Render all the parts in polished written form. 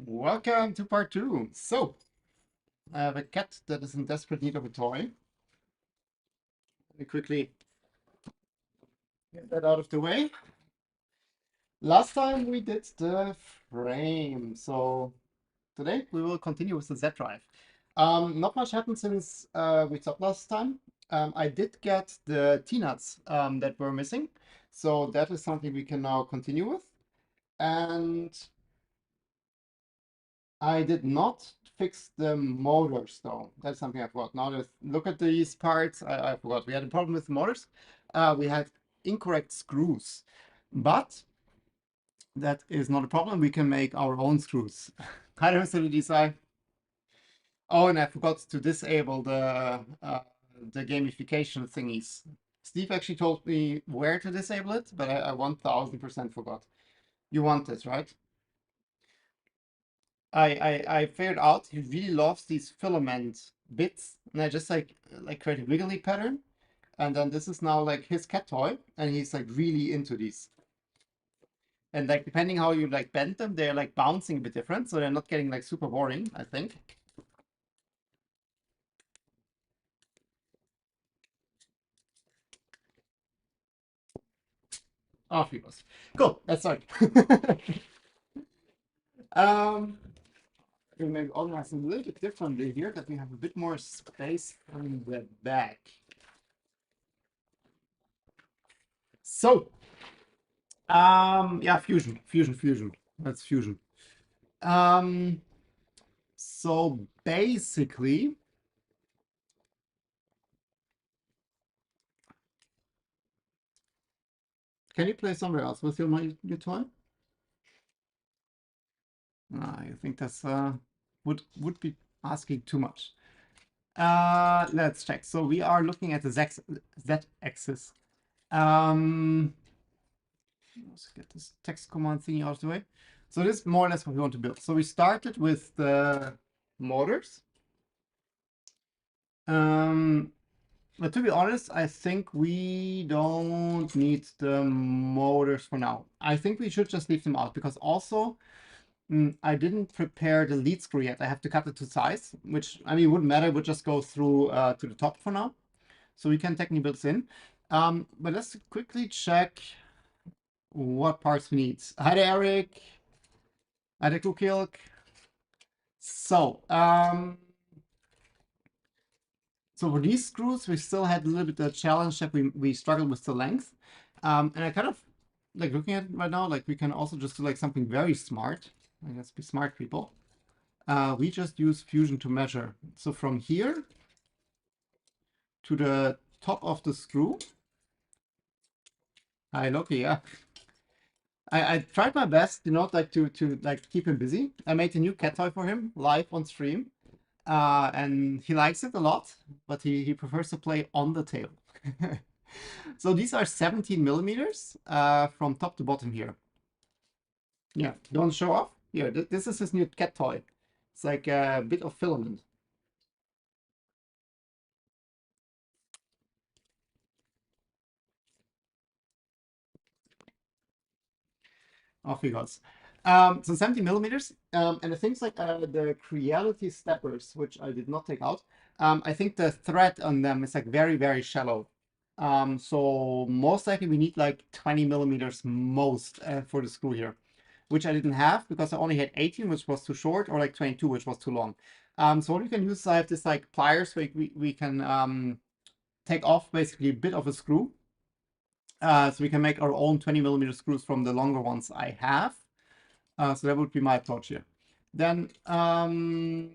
Welcome to part two. So, I have a cat that is in desperate need of a toy. Let me quickly get that out of the way. Last time we did the frame, so today we will continue with the Z drive. Not much happened since we talked last time. I did get the T-nuts that were missing, so that is something we can now continue with. And I did not fix the motors though. That's something I forgot. Now let's look at these parts. I forgot. We had a problem with the motors. We had incorrect screws, but that is not a problem. We can make our own screws. Hi there, Mr. DSI. Oh, and I forgot to disable the gamification thingies. Steve actually told me where to disable it, but I 1000% forgot. You want it, right? I figured out he really loves these filament bits, and I just like create a wiggly pattern, and then this is now like his cat toy, and he's like really into these. And like depending how you like bend them, they're like bouncing a bit different, so they're not getting like super boring, I think. Off he goes. Cool, let's start. um, we maybe organize them a little bit differently here, that we have a bit more space on the back. So, yeah, fusion. That's fusion. So basically, can you play somewhere else with your toy? I think that's would be asking too much. Let's check. So we are looking at the Z-axis. Let's get this text command thingy out of the way. So this is more or less what we want to build. So we started with the motors. But to be honest, I think we don't need the motors for now. I think we should just leave them out because also I didn't prepare the lead screw yet. I have to cut it to size, which I mean wouldn't matter. It would just go through to the top for now. So we can technically build this in. But let's quickly check what parts we need. Hi there, Eric. Hi there, Kukilk. So, so for these screws, we still had a little bit of challenge that we struggled with the length. And I kind of like looking at it right now, like we can also just do like something very smart. Let's be smart, people. We just use fusion to measure. So from here to the top of the screw. Hi, Loki, yeah. I tried my best, you know, like to like keep him busy. I made a new cat toy for him live on stream. And he likes it a lot, but he prefers to play on the tail. So these are 17 millimeters from top to bottom here. Yeah, don't show off. Here, this is his new cat toy. It's like a bit of filament. Off he goes. So 70 millimeters. And the things like the Creality steppers, which I did not take out, I think the thread on them is like very, very shallow. So most likely we need like 20 millimeters most for the screw here, which I didn't have because I only had 18, which was too short, or like 22, which was too long. So what we can use, I have this like pliers where we can take off basically a bit of a screw. So we can make our own 20 millimeter screws from the longer ones I have. So that would be my approach here. Then I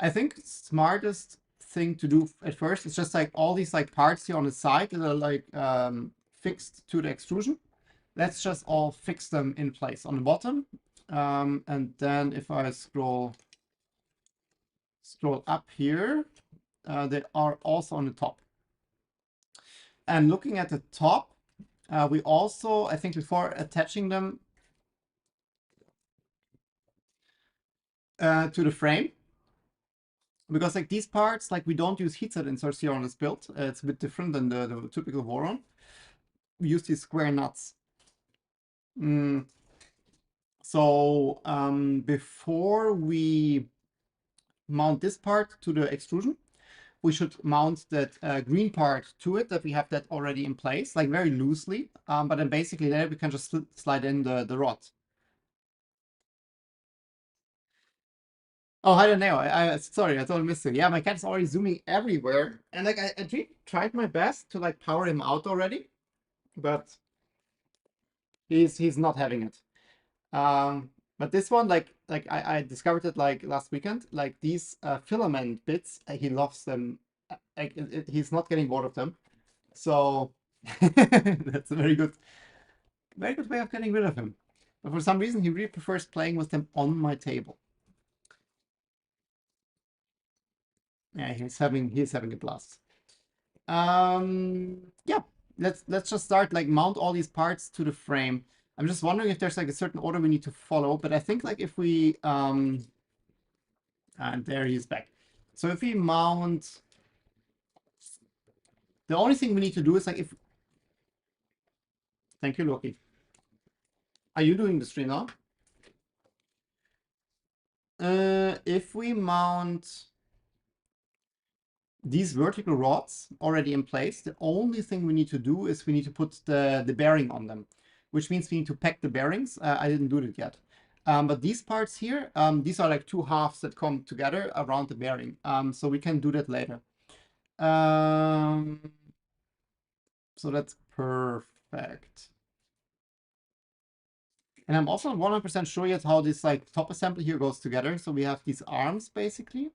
think smartest thing to do at first is just like all these like parts here on the side that are like fixed to the extrusion. Let's just all fix them in place on the bottom. And then if I scroll up here, they are also on the top. And looking at the top, we also, I think before attaching them to the frame, because like these parts, like we don't use heat set inserts here on this build. It's a bit different than the typical Voron. We use these square nuts. So So before we mount this part to the extrusion, we should mount that green part to it, that we have that already in place, like very loosely. But then basically there we can just slide in the rod. Oh, I don't know. Sorry, I totally missed it. Yeah, my cat's already zooming everywhere. And like I tried my best to like power him out already, but he's not having it. But this one, like I discovered it like last weekend. Like these filament bits, he loves them. Like he's not getting bored of them. So that's a very good way of getting rid of him. But for some reason, he really prefers playing with them on my table. Yeah, he's having a blast. Yeah, let's just start, like mount all these parts to the frame. I'm just wondering if there's like a certain order we need to follow, but I think like if we and there he's back. So if we mount, the only thing we need to do is like if, thank you, Loki. Are you doing the stream now? If we mount these vertical rods already in place, the only thing we need to do is we need to put the bearing on them, which means we need to pack the bearings. I didn't do that yet. But these parts here, these are like two halves that come together around the bearing. So we can do that later. So that's perfect. And I'm also 100% sure yet how this like top assembly here goes together. So we have these arms basically,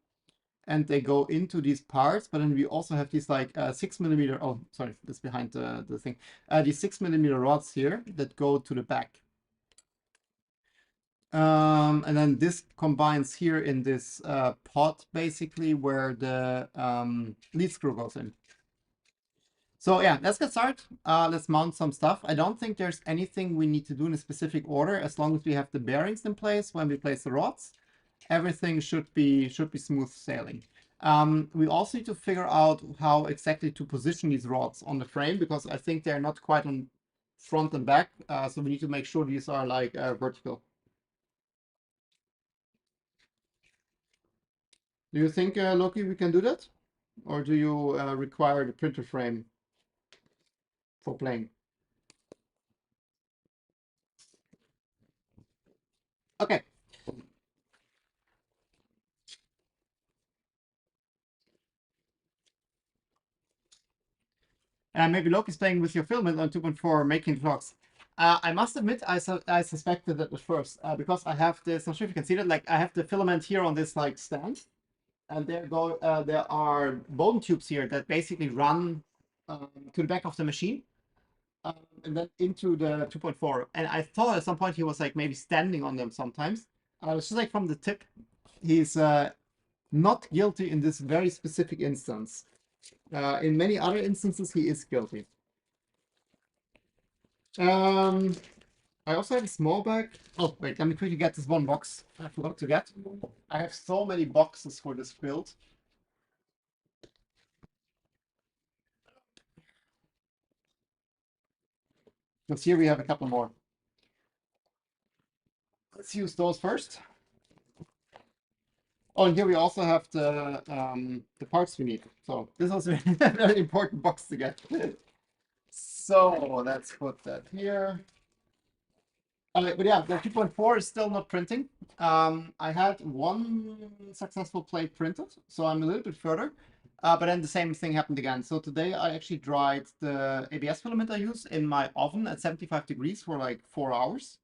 and they go into these parts, but then we also have these like 6mm, oh, sorry, that's behind the thing. These 6mm rods here that go to the back. And then this combines here in this pot, basically, where the lead screw goes in. So yeah, let's get started. Let's mount some stuff. I don't think there's anything we need to do in a specific order, as long as we have the bearings in place when we place the rods. Everything should be smooth sailing. We also need to figure out how exactly to position these rods on the frame, because I think they're not quite on front and back. So we need to make sure these are like vertical. Do you think, Loki, we can do that? Or do you require the printer frame for playing? Okay. Maybe Loki's playing with your filament on 2.4, making vlogs. I must admit, I suspected that at first, because I have this, I'm not sure if you can see that, like I have the filament here on this like stand, and there are bone tubes here that basically run to the back of the machine, and then into the 2.4. And I thought at some point he was like maybe standing on them sometimes. It's just like from the tip, he's not guilty in this very specific instance. In many other instances, he is guilty. I also have a small bag. Oh, wait, let me quickly get this one box I forgot to get. I have so many boxes for this build. Because here we have a couple more. Let's use those first. Oh, and here we also have the parts we need. So this was a very important box to get. So let's put that here. But yeah, the 2.4 is still not printing. I had one successful plate printed, so I'm a little bit further. But then the same thing happened again. So today I actually dried the ABS filament I use in my oven at 75 degrees for like 4 hours.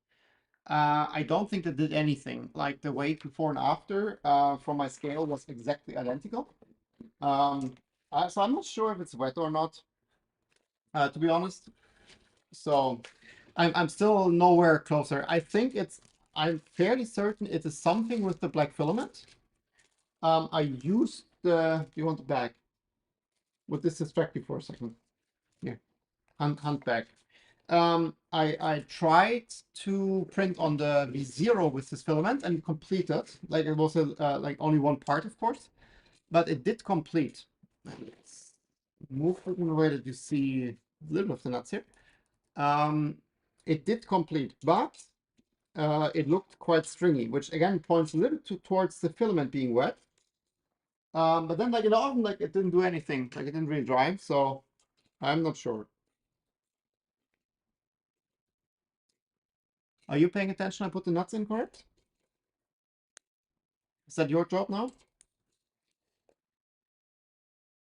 I don't think that did anything. Like the weight before and after from my scale was exactly identical. So I'm not sure if it's wet or not, to be honest. So I'm still nowhere closer. I think I'm fairly certain it is something with the black filament. I used do you want the bag? Would this distract you for a second? Yeah, hand bag. I tried to print on the V0 with this filament and completed. Like it was like only one part, of course, but it did complete. Let's move it in a way that you see a little of the nuts here. It did complete, but it looked quite stringy, which again points a little towards the filament being wet. But then like in the oven, like it didn't do anything, like it didn't really dry, so I'm not sure. Are you paying attention? I put the nuts in correct? Is that your job now?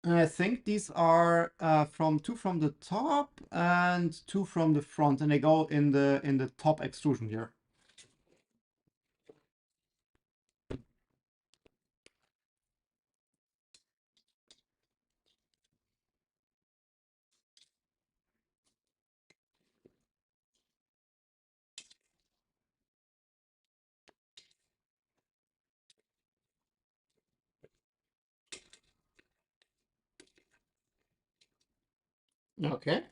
I think these are from two from the top and two from the front, and they go in the top extrusion here. Okay.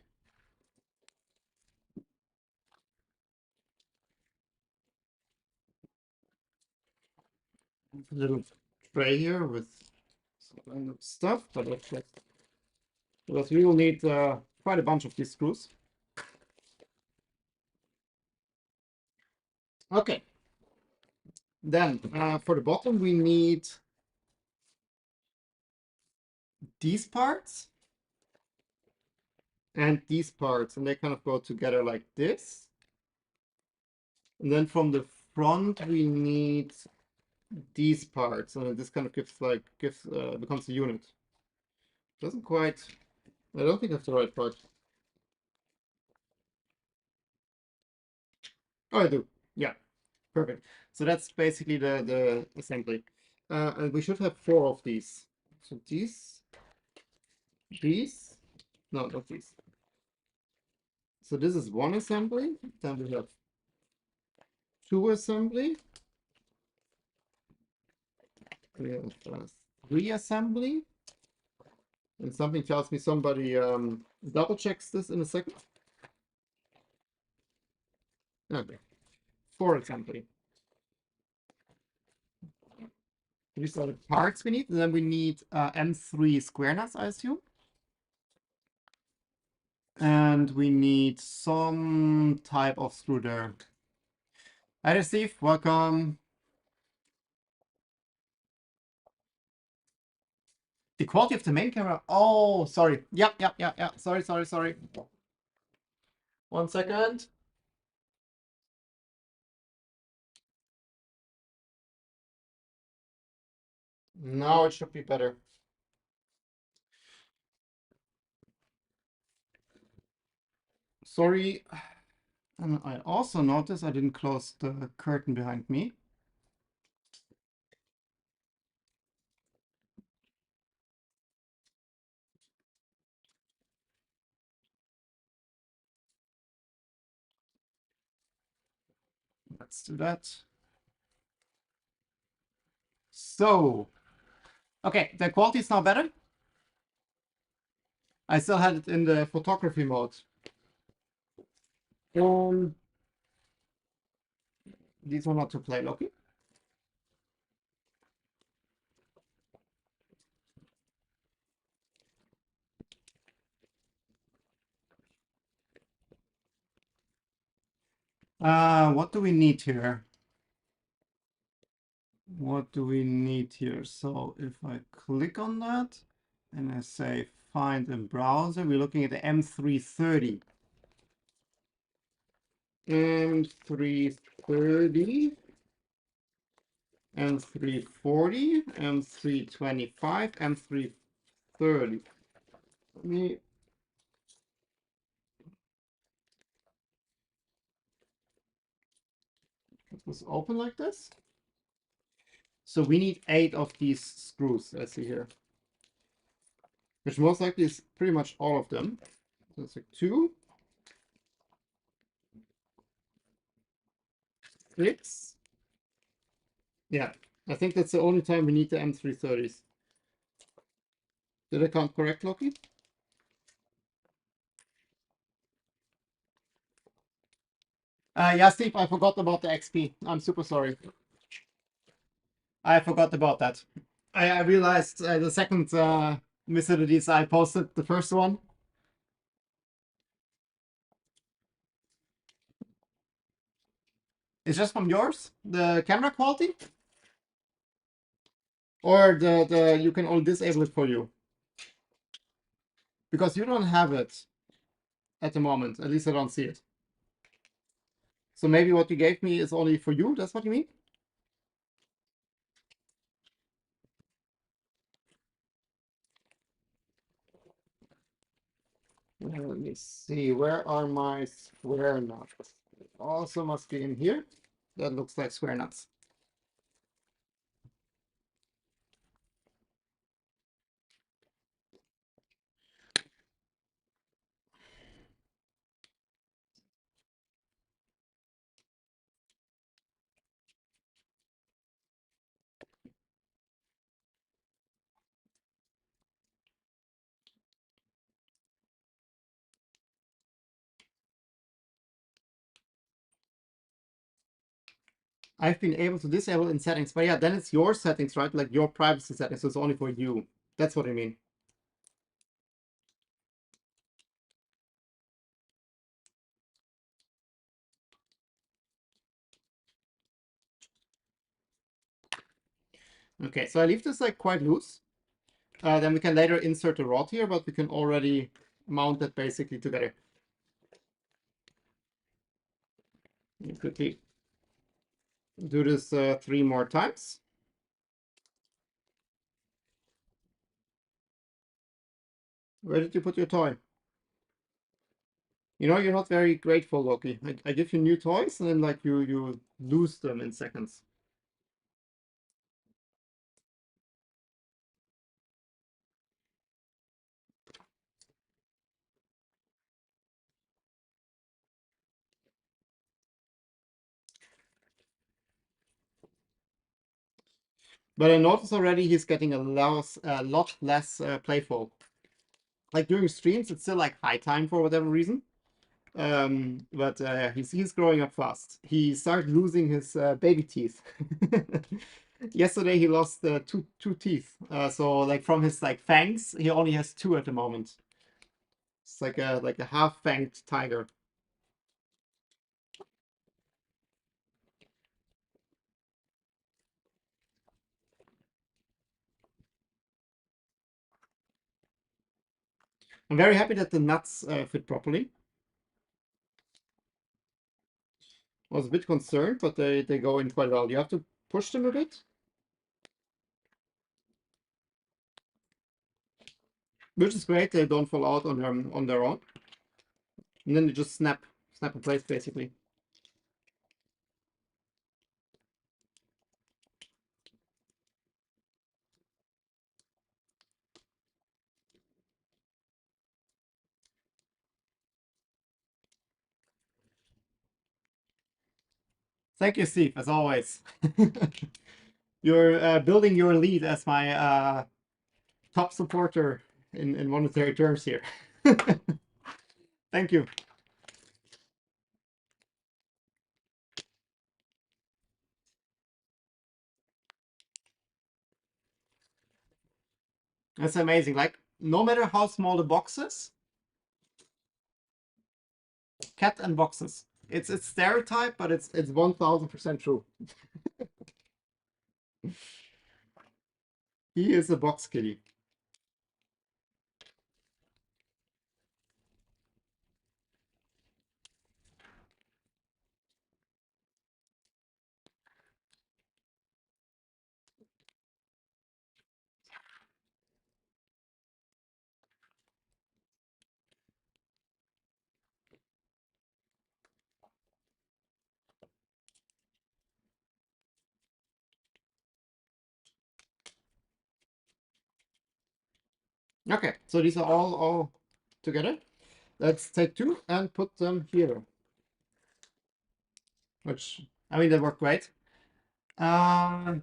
A little tray here with some random stuff, but let's just, because we will need quite a bunch of these screws. Okay. Then for the bottom, we need these parts and these parts, and they kind of go together like this. And then from the front, we need these parts, and this kind of becomes a unit. Doesn't quite. I don't think that's the right part. Oh, I do. Yeah, perfect. So that's basically the assembly. And we should have 4 of these. So these, no, not these. So this is 1 assembly. Then we have 2 assembly. We have 3 assembly. And something tells me somebody double checks this in a second. Okay. 4 assembly. These are the parts we need. And then we need M3 square nuts, I assume. And we need some type of screw there. Hi there, Steve. Welcome. The quality of the main camera. Oh, sorry. Yep. Sorry. 1 second. Now it should be better. Sorry. And I also noticed I didn't close the curtain behind me. Let's do that. So, okay, the quality is now better. I still had it in the photography mode. These were not to play, Loki. What do we need here? What do we need here? So if I click on that and I say find in browser, we're looking at the M330. M330, M340, M325, M330. Let me get this open like this. So we need 8 of these screws, I see here. Which most likely is pretty much all of them. So it's like 2, 6. Yeah, I think that's the only time we need the M330s. Did I count correct, Loki? Yeah, Steve, I forgot about the XP. I'm super sorry. I forgot about that. I realized the second Mythodities I posted the first one. It's just from yours, the camera quality, or the you can only disable it for you because you don't have it at the moment. At least I don't see it. So maybe what you gave me is only for you. That's what you mean? Let me see. Where are my square nuts? It also must be in here. That looks like square nuts. I've been able to disable in settings, but yeah, then it's your settings, right? Like your privacy settings, so it's only for you. That's what I mean. Okay, so I leave this like quite loose. Then we can later insert a rod here, but we can already mount it basically together. You quickly do this 3 more times. Where did you put your toy? You know, you're not very grateful, Loki. I give you new toys and then like you lose them in seconds. But I noticed already he's getting a lot less playful. Like during streams, it's still like high time for whatever reason. But he's growing up fast. He started losing his baby teeth. Yesterday he lost two teeth. So like from his like fangs, he only has 2 at the moment. It's like a half-fanged tiger. I'm very happy that the nuts fit properly. I was a bit concerned, but they go in quite well. You have to push them a bit, which is great. They don't fall out on their own, and then they just snap in place basically. Thank you, Steve, as always. You're building your lead as my top supporter in monetary terms here. Thank you. That's amazing. Like, no matter how small the box is, cat and boxes. It's stereotype, but it's 1000% true. He is a box kitty. Okay, so these are all together. Let's take 2 and put them here. Which, I mean, they work great. Finally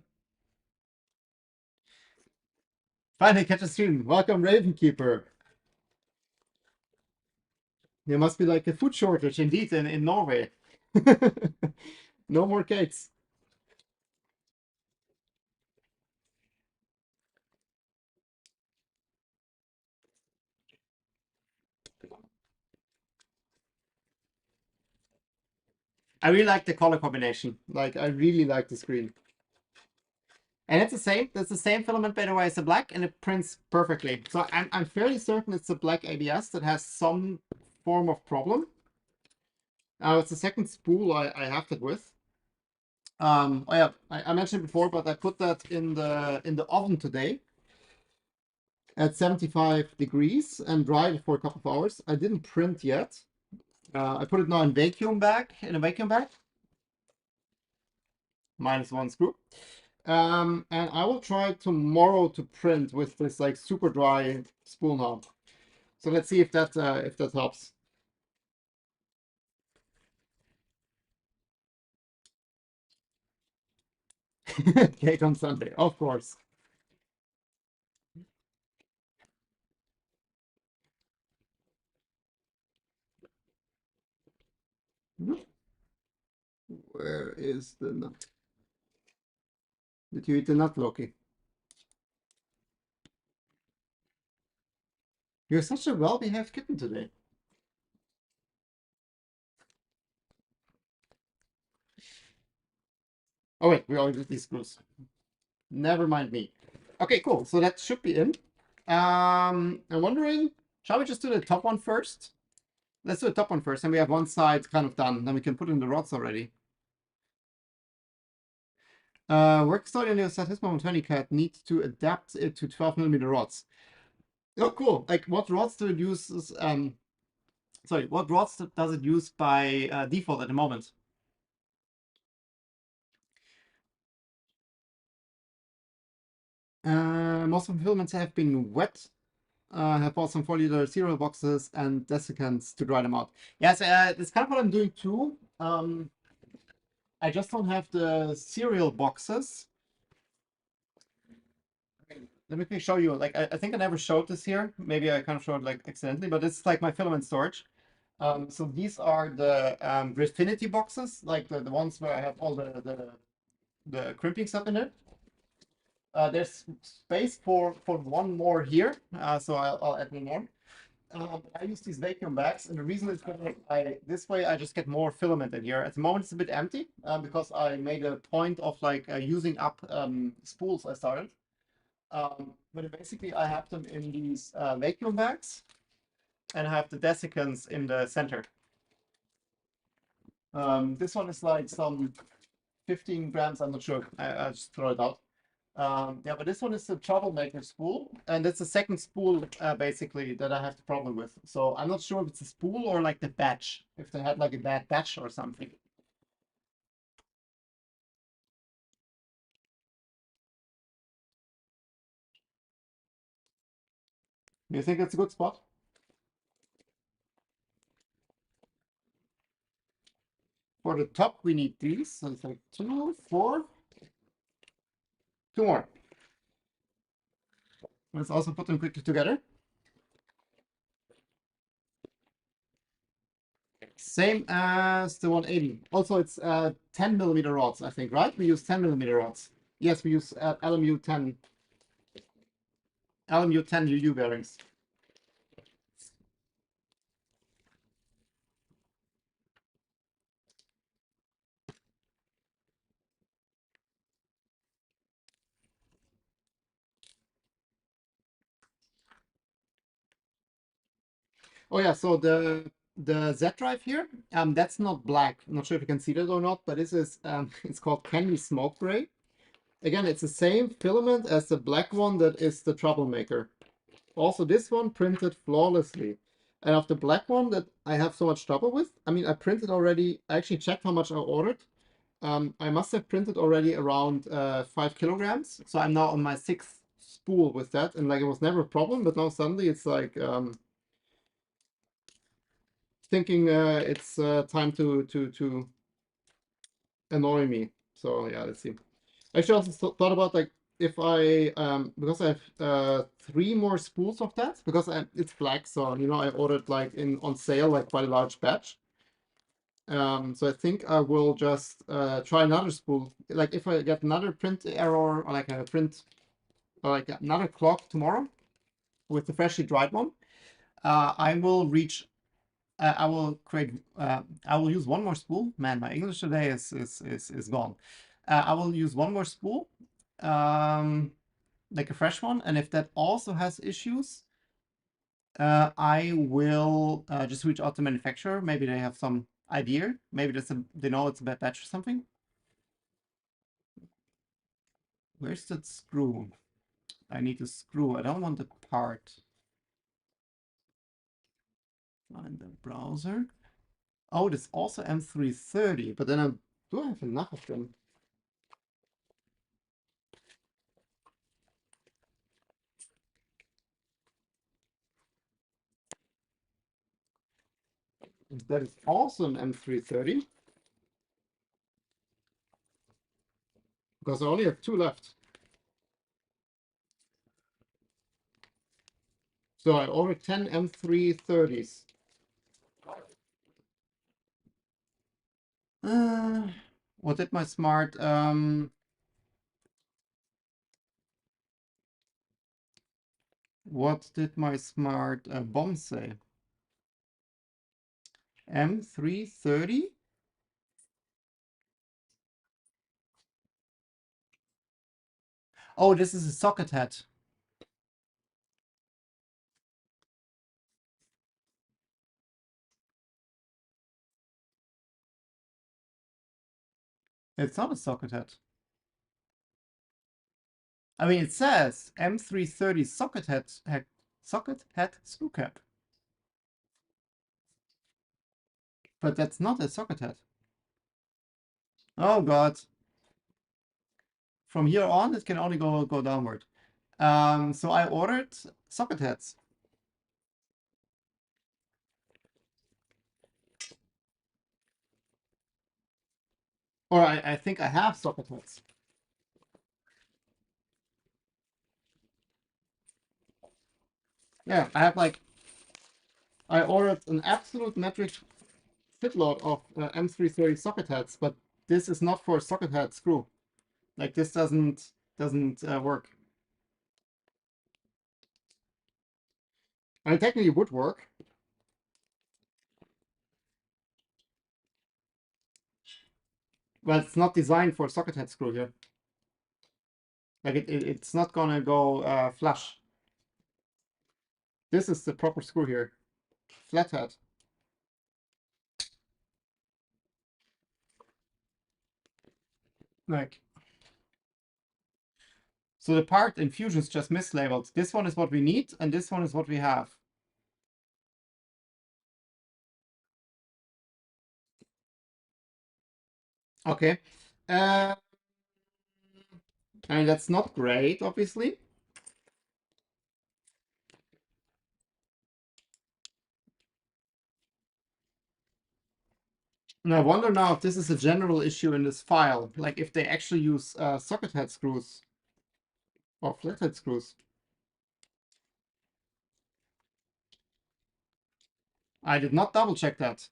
catch a stream. Welcome, Ravenkeeper. There must be like a food shortage indeed in Norway. No more cakes. I really like the color combination. Like, I really like the screen. And it's the same. It's the same filament, by the way, as the black, and it prints perfectly. So I'm fairly certain it's the black ABS that has some form of problem. It's the second spool I have that with. Oh yeah, I mentioned before, but I put that in the oven today at 75 degrees and dried it for a couple of hours. I didn't print yet. I put it now in a vacuum bag, -1 screw. And I will try tomorrow to print with this like super dry spool now. So let's see if that helps. Cake on Sunday, of course. Where is the nut? Did you eat the nut, Loki? You're such a well-behaved kitten today. Oh wait, we already did these screws. Never mind me. Okay, cool. So that should be in. I'm wondering, shall we just do the top one first? Let's do the top one first, and we have one side kind of done. Then we can put in the rods already. Work study on your Satsuma 120 cat needs to adapt it to 12mm rods. Oh, cool. Like, what rods do it use? Sorry, what rods does it use by default at the moment? Most of the filaments have been wet. Have bought some 4-liter cereal boxes and desiccants to dry them out. Yes, that's kind of what I'm doing too. I just don't have the cereal boxes. Let me show you. Like, I think I never showed this here. Maybe I kind of showed like accidentally, but it's like my filament storage. So these are the Refinity boxes, like the ones where I have all the crimping stuff in it. There's space for one more here, so I'll add one more. I use these vacuum bags, and the reason is because this way I just get more filament in here. At the moment it's a bit empty because I made a point of like using up spools I started. But basically I have them in these vacuum bags, and I have the desiccants in the center. This one is like some 15 grams, I'm not sure. I just throw it out. Yeah, but this one is the troublemaker spool, and it's the second spool basically that I have the problem with. So I'm not sure if it's a spool or like the batch, if they had like a bad batch or something. Do you think it's a good spot? For the top, we need these. So it's like 2, 4, 2 more. Let's also put them quickly together. Same as the 180. Also, it's 10mm rods, I think, right? We use 10mm rods. Yes, we use LMU10 UU bearings. Oh yeah, so the Z drive here, that's not black. I'm not sure if you can see that or not, but this is it's called Candy Smoke Gray. Again, it's the same filament as the black one that is the troublemaker. Also, this one printed flawlessly. And of the black one that I have so much trouble with, I mean, I printed already. I actually checked how much I ordered. I must have printed already around 5 kilograms. So I'm now on my 6th spool with that, and like it was never a problem. But now suddenly it's like thinking it's time to annoy me. So yeah, let's see. Actually, I also thought about like if I because I have 3 more spools of that because it's black, so you know I ordered like in on sale like quite a large batch. So I think I will just try another spool. Like if I get another print error or like a print or like another clock tomorrow with the freshly dried one, I will reach I will create. I will use one more spool. Man, my English today is gone. I will use one more spool, like a fresh one, and if that also has issues, I will just reach out to manufacturer. Maybe they have some idea. Maybe they know it's a bad batch or something. Where's that screw? I need a screw. I don't want the part. Find the browser. Oh, there's also M330, but then do I have enough of them? That is also an M330. Because I only have 2 left. So I ordered 10 M330s. What did my smart bomb say? M330? Oh, this is a socket head. It's not a socket head. I mean, it says M330 socket head screw cap. But that's not a socket head. Oh god. From here on, it can only go downward. So I ordered socket heads. Or I think I have socket heads. Yeah, I have like, I ordered an absolute metric shitload of M330 socket heads, but this is not for socket head screw. Like this doesn't work. And technically it would work. But it's not designed for socket head screw here. Like it's not gonna go flush. This is the proper screw here. Flathead. Like, so the part in Fusion is just mislabeled. This one is what we need, and this one is what we have. Okay. I mean, that's not great, obviously. And I wonder now if this is a general issue in this file, like if they actually use socket head screws or flathead screws. I did not double check that.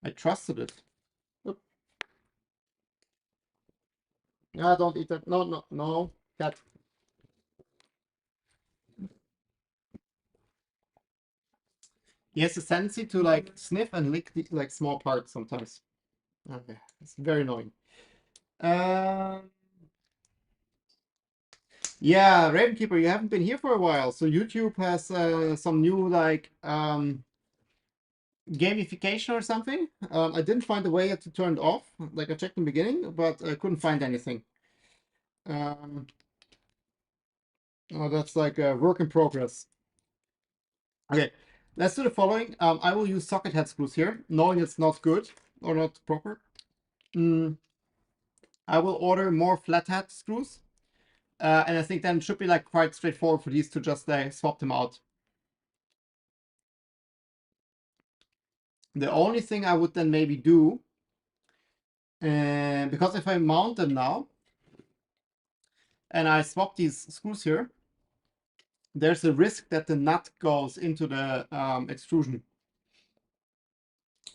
I trusted it. Oop. No, don't eat that. No, no, no, cat. He has a tendency to like sniff and lick the, like small parts sometimes. Okay, it's very annoying. Yeah, Ravenkeeper, you haven't been here for a while, so YouTube has some new like gamification or something. I didn't find a way to turn it off. Like I checked in the beginning, but I couldn't find anything. Oh, that's like a work in progress. Okay, let's do the following. I will use socket head screws here, knowing it's not good or not proper. I will order more flathead screws. And I think then it should be like quite straightforward for these to just swap them out. The only thing I would then maybe do, because if I mount them now and I swap these screws here, there's a risk that the nut goes into the extrusion.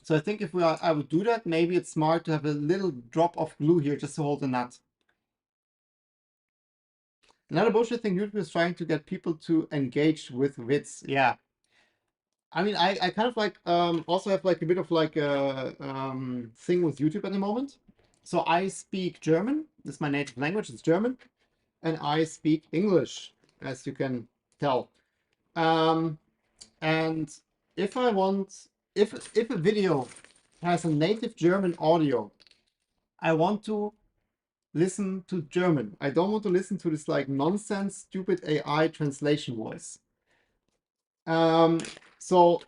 So I think if I would do that, maybe it's smart to have a little drop of glue here just to hold the nut. Another bullshit thing YouTube is trying to get people to engage with vids. Yeah. I mean, I kind of like also have like a bit of like a thing with YouTube at the moment. So I speak German. This is my native language. It's German, and I speak English, as you can tell. Um, and if I want, if a video has a native German audio, I want to listen to German. I don't want to listen to this like nonsense, stupid AI translation voice. So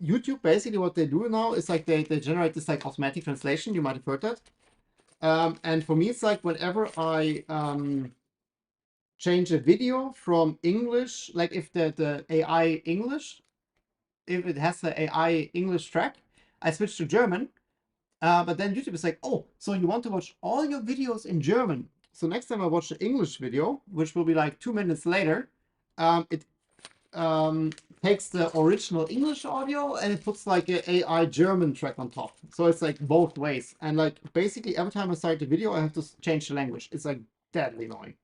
YouTube, basically what they do now is like they generate this like automatic translation. You might have heard that. And for me, it's like whenever I change a video from English, like if the AI English, if it has the AI English track, I switch to German. But then YouTube is like, oh, so you want to watch all your videos in German. So next time I watch the English video, which will be like 2 minutes later, it takes the original English audio and it puts like an AI German track on top. So it's like both ways. And like basically every time I start the video, I have to change the language. It's like deadly annoying.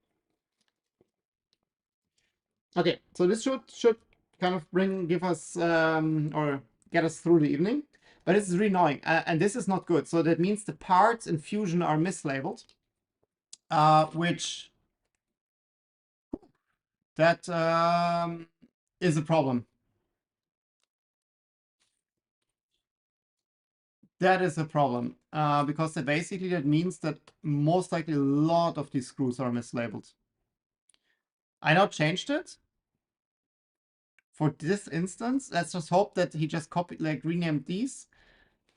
Okay, so this should kind of give us or get us through the evening, but it's really annoying, and this is not good. So that means the parts in Fusion are mislabeled, which that is a problem. That is a problem because basically that means that most likely a lot of these screws are mislabeled. I now changed it for this instance. Let's just hope that he just copied, like renamed these.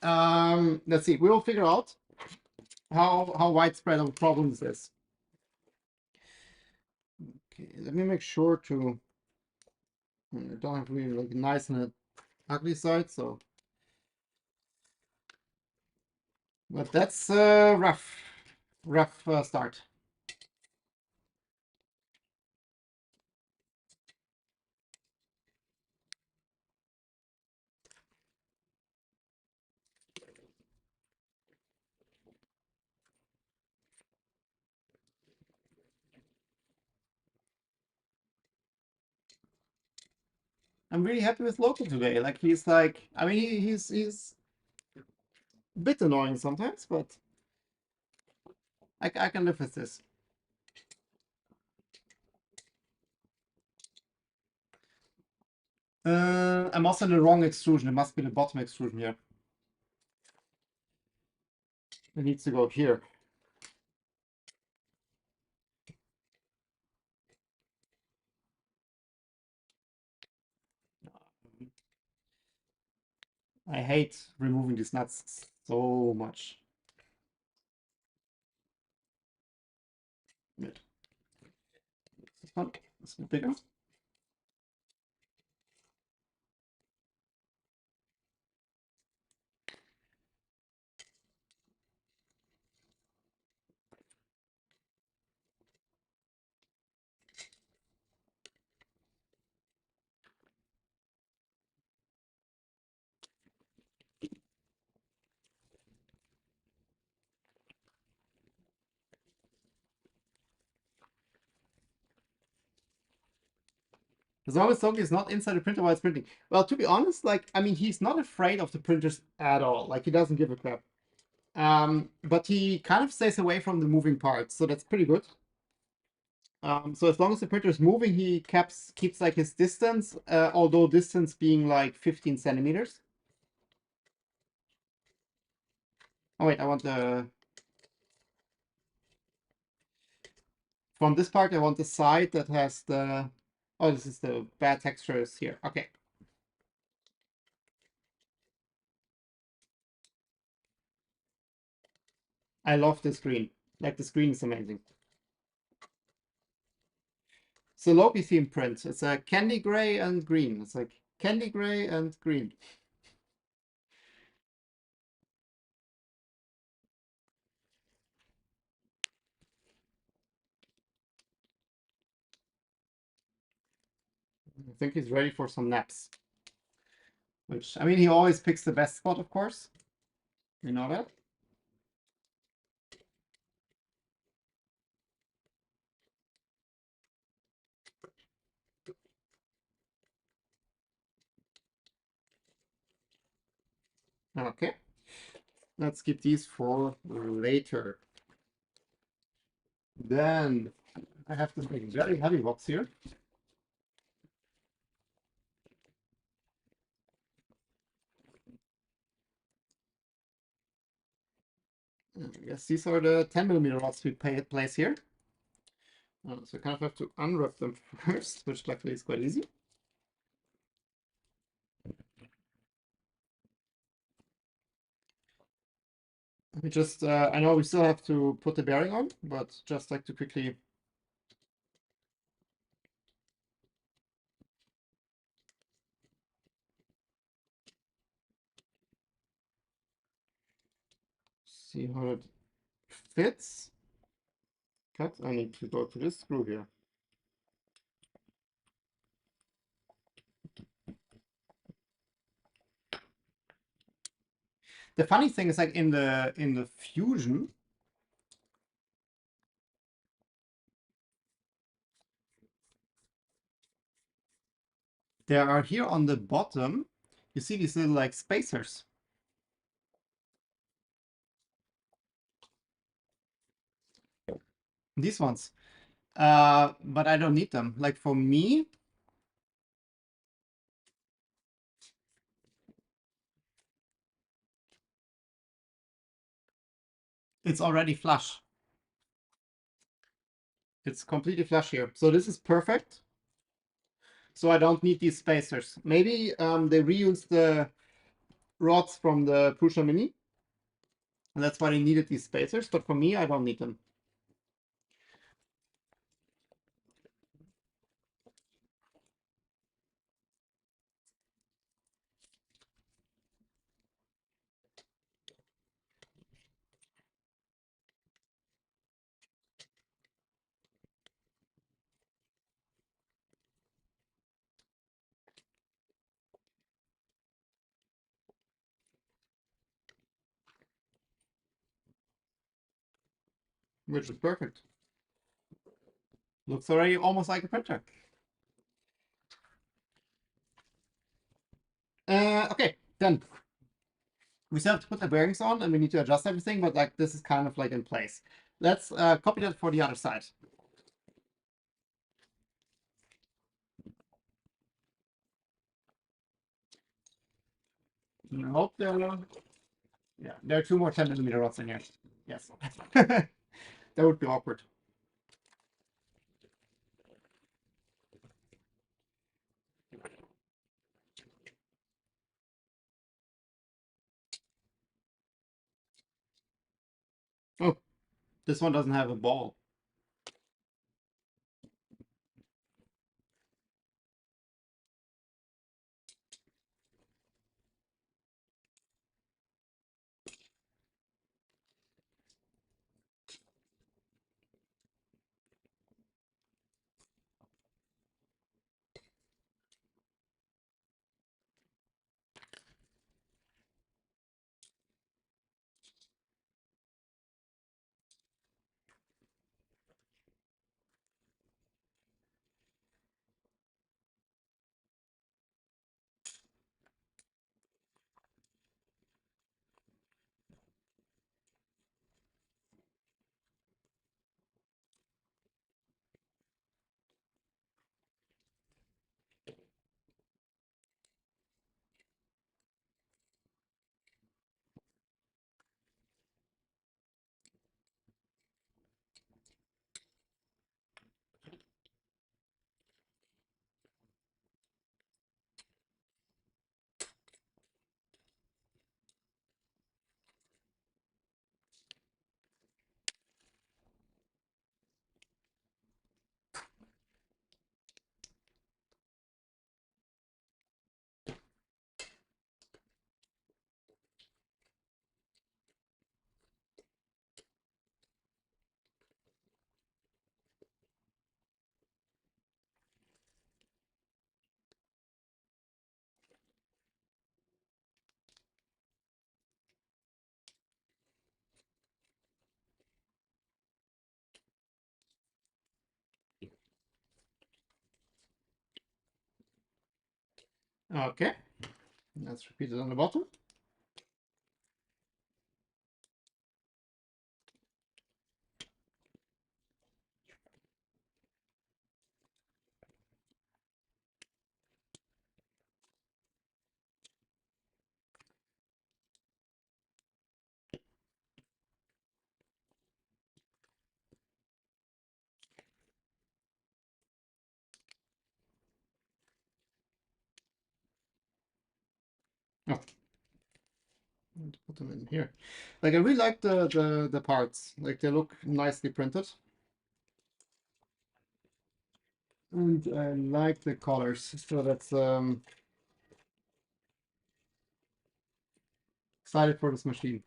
Let's see. We will figure out how widespread of a problem this is. Okay, let me make sure to. I don't have really like nice and ugly side, so. But that's rough start. I'm really happy with Local today. Like he's like, I mean, he's a bit annoying sometimes, but I can live with this. I'm also in the wrong extrusion. It must be the bottom extrusion here. It needs to go here. I hate removing these nuts so much. Good. This one is a bit bigger. As long as Soki is not inside the printer while it's printing. Well, to be honest, like, I mean, he's not afraid of the printers at all. Like, he doesn't give a crap. But he kind of stays away from the moving parts, so that's pretty good. So as long as the printer is moving, he keeps like his distance, although distance being like 15 centimeters. Oh wait, I want the from this part. I want the side that has the. Oh, this is the bad textures here. Okay. I love this screen. Like the screen is amazing. It's a Loki theme print. It's a candy gray and green. It's like candy gray and green. I think he's ready for some naps. Which, I mean, he always picks the best spot, of course. You know that? Okay, let's keep these for later. Then I have this like very heavy box here. I guess these are the 10mm rods we place here. So I kind of have to unwrap them first, which luckily is quite easy. We just, I know we still have to put the bearing on, but just like to quickly see how it fits. Cut, I need to go to this screw here. The funny thing is like in the Fusion, there are here on the bottom, you see these little like spacers. These ones. But I don't need them. Like for me, it's already flush. It's completely flush here. So this is perfect. So I don't need these spacers. Maybe they reused the rods from the Prusa Mini. And that's why they needed these spacers. But for me, I don't need them. Which is perfect. Looks already almost like a printer. Okay, then we still have to put the bearings on and we need to adjust everything, but like this is kind of like in place. Let's copy that for the other side. I hope there are, yeah, there are 2 more 10mm rods in here. Yes. That would be awkward. Oh, this one doesn't have a ball. Okay, let's repeat it on the bottom. Oh, put them in here. Like I really like the parts. Like they look nicely printed. And I like the colors. So that's excited for this machine.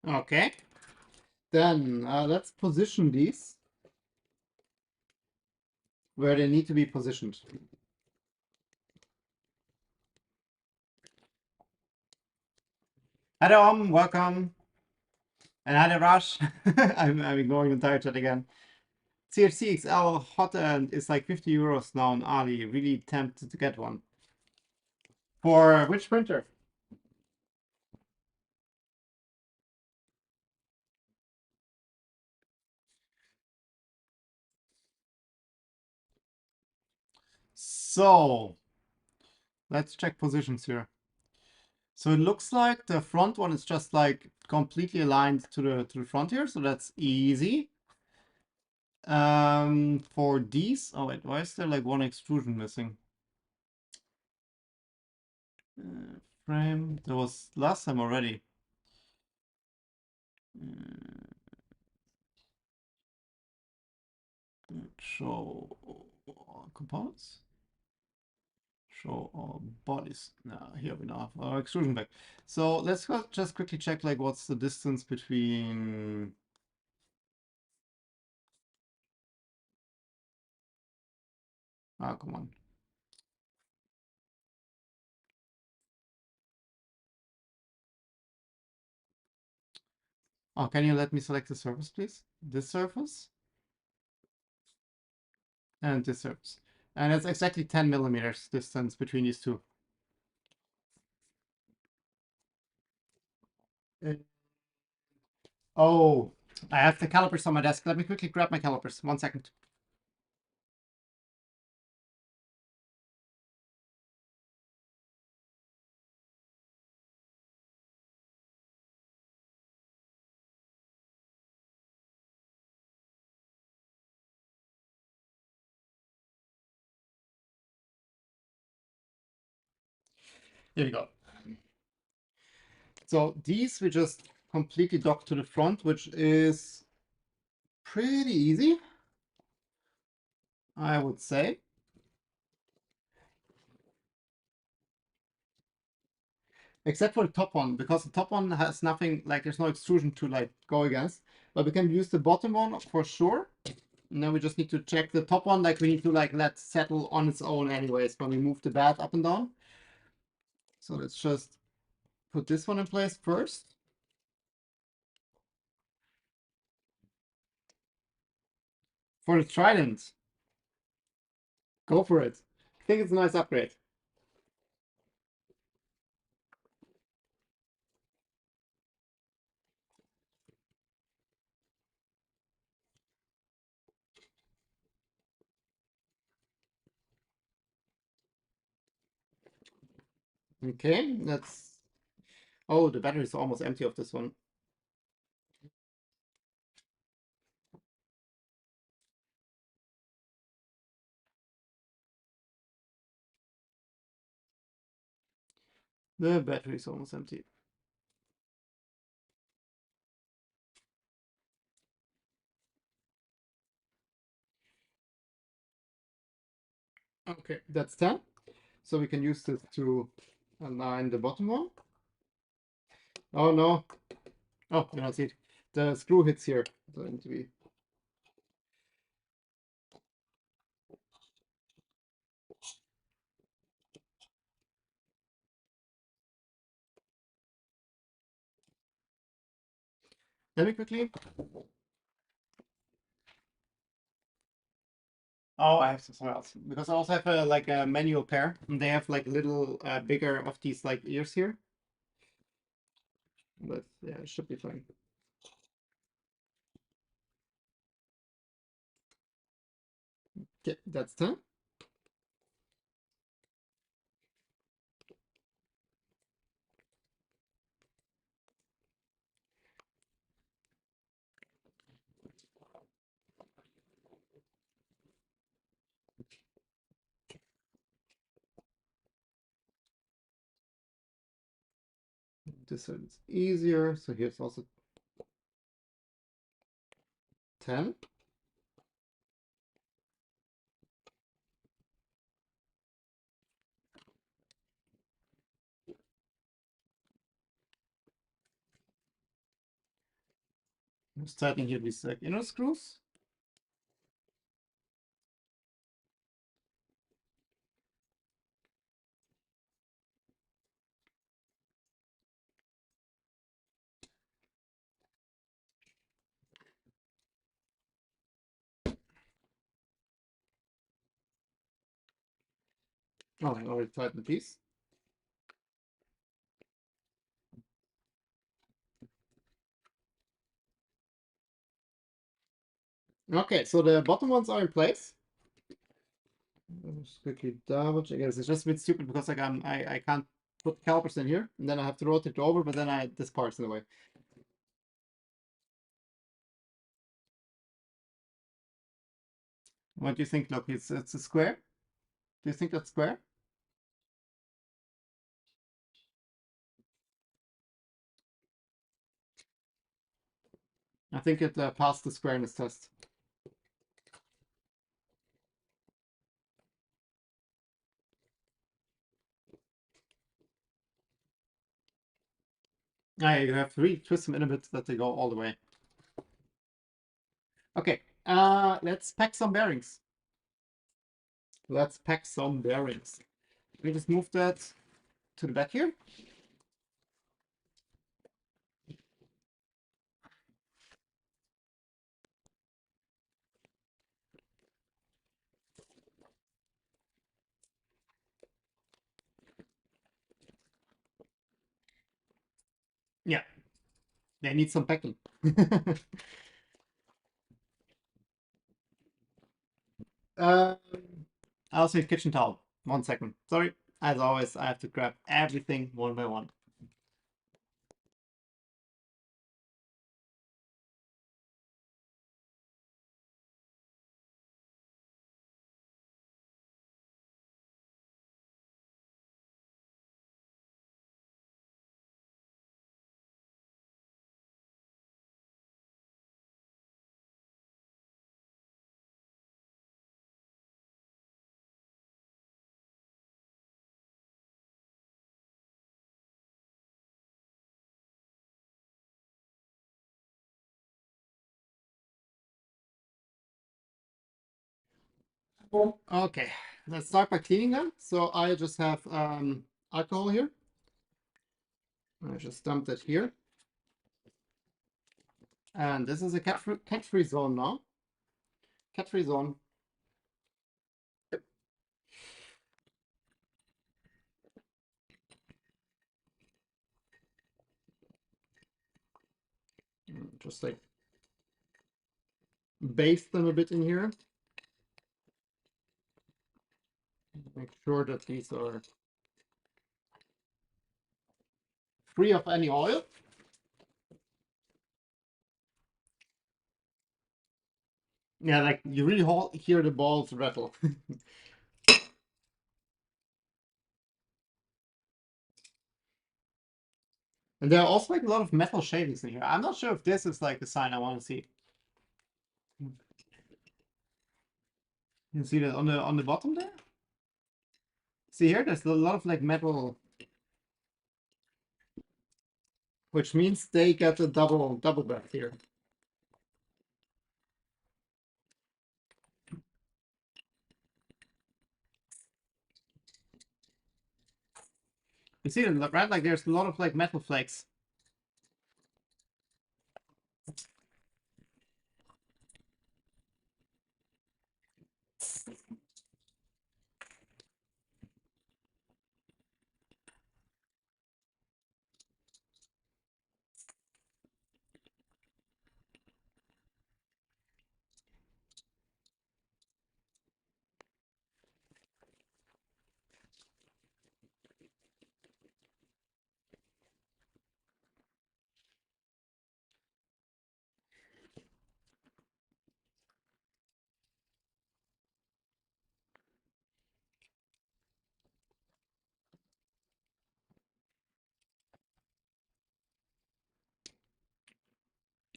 Okay. Then let's position these where they need to be positioned. Hi Dom, welcome. And hi Rush. I'm ignoring the entire chat again. CHC XL hot end is like 50 euros now on Ali. Really tempted to get one. For which printer? So let's check positions here. So it looks like the front one is just like completely aligned to the front here, so that's easy. For these, oh wait, why is there like one extrusion missing? Frame, there was last time already. Show components. Show all bodies. Now here we now have our extrusion back. So let's just quickly check like what's the distance between. Ah, come on. Oh, can you let me select the surface, please? This surface and this surface. And it's exactly 10 millimeters distance between these two. Oh, I have the calipers on my desk. Let me quickly grab my calipers. 1 second. Here we go. So these we just completely dock to the front, which is pretty easy, I would say. Except for the top one, because the top one has nothing, like there's no extrusion to like go against. But we can use the bottom one for sure. And then we just need to check the top one, like we need to like let settle on its own anyways when we move the bed up and down. So let's just put this one in place first. For the trident, go for it. I think it's a nice upgrade. Okay, that's. Oh, the battery is almost empty of this one. The battery is almost empty. Okay, that's 10. So we can use this to align the bottom one. Oh no. Oh, you don't see it. The screw hits here. So I need to be. Let me quickly. Oh, I have something else because I also have a like a manual pair, and they have like little bigger of these like ears here. But yeah, it should be fine. Okay, that's 10. This one is easier. So here's also 10. I'm starting here with like inner screws. Oh, I already tightened the piece. Okay, so the bottom ones are in place. Just quickly double check. Yes, it's just a bit stupid because like I can't put calipers in here, and then I have to rotate it over, but then this part's in the way. What do you think? Look, it's a square. Do you think that's square? I think it passed the squareness test. You have to really twist them in a bit that they go all the way. Okay, let's pack some bearings. Let's pack some bearings. We just move that to the back here. Yeah, they need some packing. um, I also need kitchen towel. 1 second. Sorry. As always, I have to grab everything one by one. Okay, let's start by cleaning them. So I just have alcohol here. I just dumped it here. And this is a cat-free zone now. Cat-free zone. Yep. Just like baste them a bit in here. Make sure that these are free of any oil. Yeah, like you really hear the balls rattle. And there are also like a lot of metal shavings in here. I'm not sure if this is like the sign I want to see. You see that on the bottom there? See here, there's a lot of like metal, which means they get a double breath here. You see it, right? Like there's a lot of like metal flakes.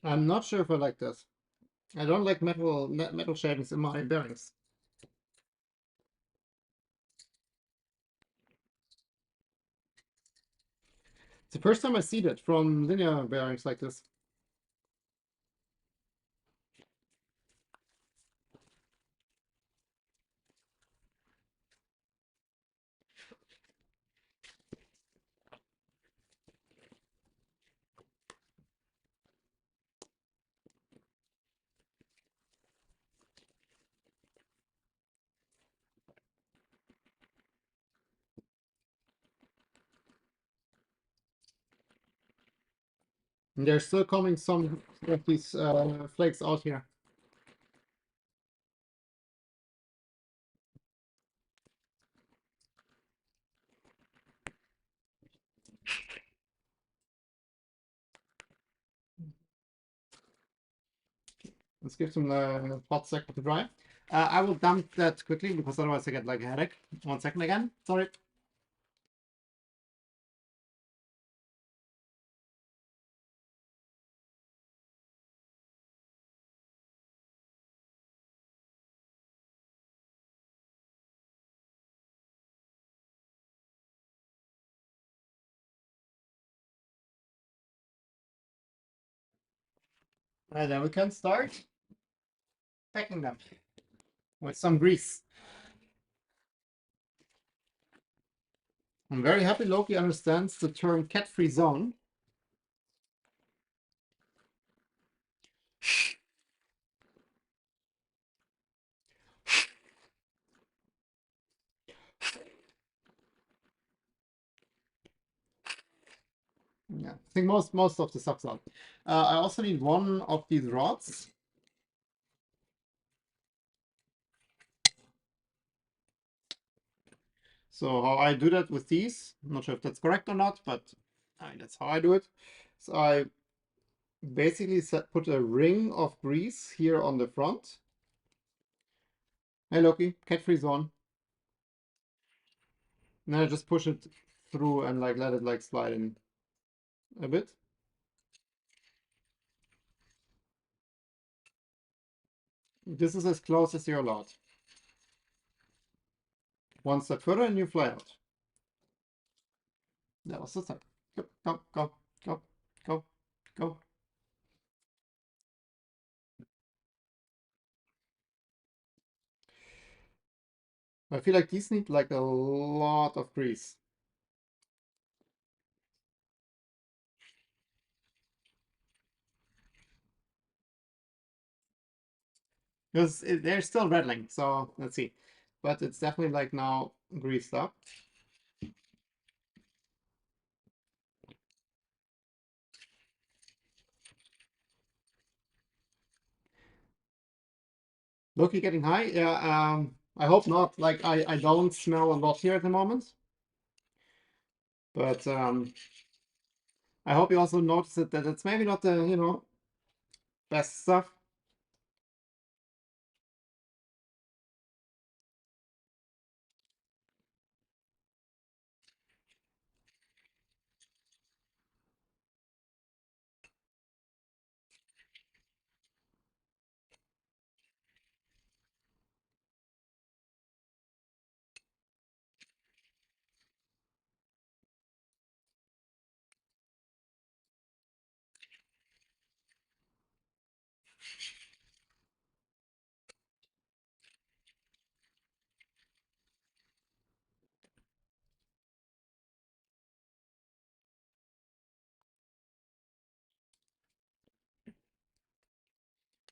I'm not sure if I like this. I don't like metal shavings in my bearings. It's the first time I see that from linear bearings like this. And there's still coming some of these flakes out here. Let's give them a hot second to dry. I will dump that quickly because otherwise I get like a headache. 1 second again. Sorry. And then we can start packing them with some grease. I'm very happy Loki understands the term cat-free zone. Yeah, I think most of the stuff's out. I also need one of these rods. So how I do that with these, I'm not sure if that's correct or not, but that's how I do it. So I basically put a ring of grease here on the front. Hey Loki, cat-free zone. And then I just push it through and like let it like slide in a bit. This is as close as you're allowed. One step further and you fly out. That was the step. Go, go, go, go, go, go. I feel like these need like a lot of grease. Because they're still rattling, so let's see. But it's definitely like now greased up. Loki getting high? Yeah, I hope not. Like I don't smell a lot here at the moment. But I hope you also notice that it's maybe not the, best stuff.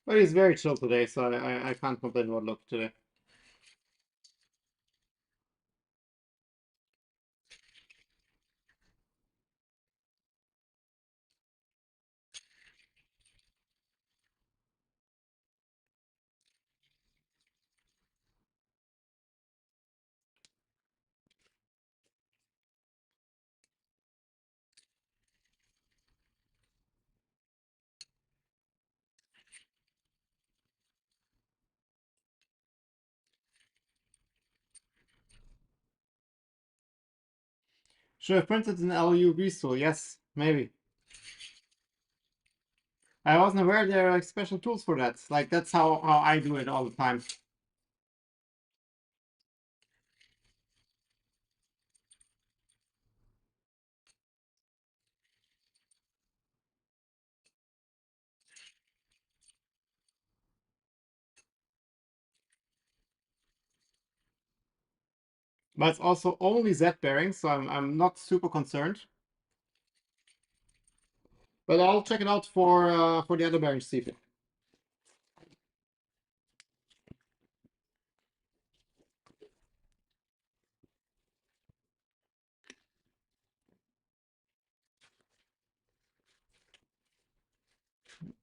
But he's very chill today, so I can't complain about luck today. Should have printed an LUV tool. Yes, maybe. I wasn't aware there are like special tools for that. Like that's how I do it all the time. But it's also only Z bearings, so I'm not super concerned. But I'll check it out for the other bearings, see if it.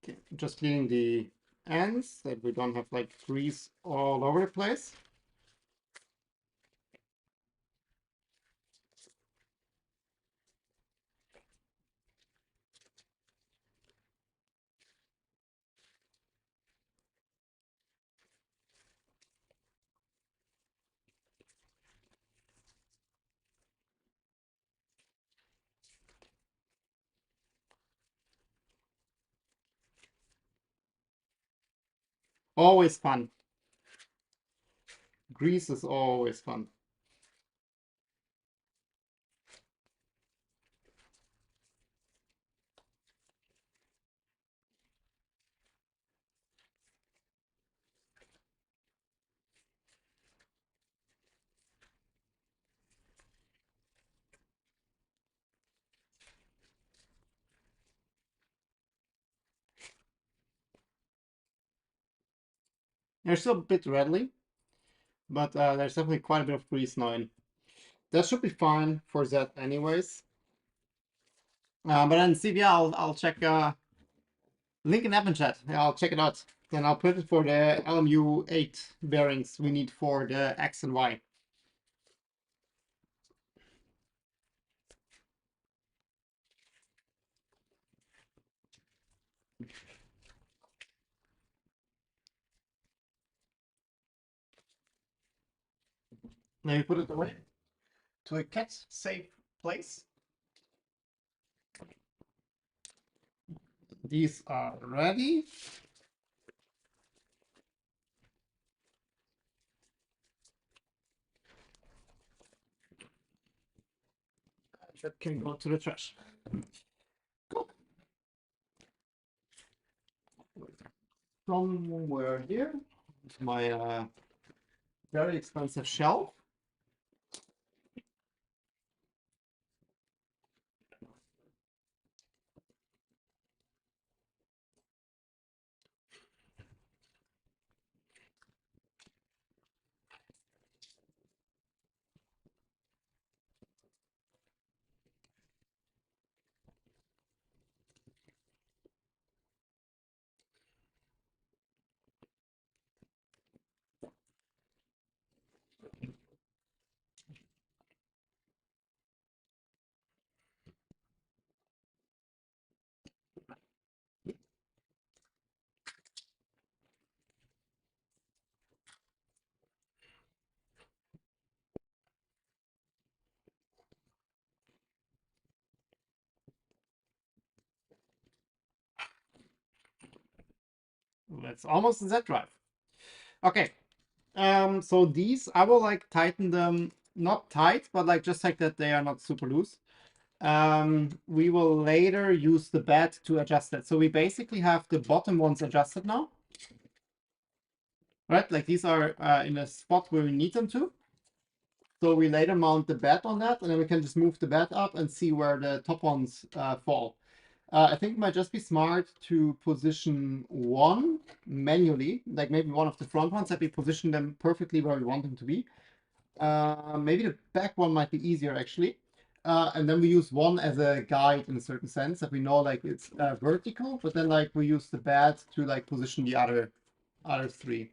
Okay, just cleaning the ends that we don't have like grease all over the place. Always fun. Grease is always fun. They're still a bit redly, but there's definitely quite a bit of grease now in. That should be fine for that anyways. But then CBA, I'll check link in app and chat. Yeah, I'll check it out. Then I'll put it for the LMU8 bearings we need for the X and Y. Let me put it away to a cat safe place. These are ready. That can go to the trash. Go. Somewhere here is my very expensive shelf. That's almost a Z drive. Okay. So these I will like tighten them, not tight, but like just like that they are not super loose. We will later use the bed to adjust that. So we basically have the bottom ones adjusted now. Right, like these are in a spot where we need them to. So we later mount the bed on that, and then we can just move the bed up and see where the top ones fall. I think it might just be smart to position one manually, like maybe one of the front ones, that we position them perfectly where we want them to be. Maybe the back one might be easier actually. And then we use one as a guide in a certain sense, that we know like it's vertical, but then like we use the bed to like position the other three.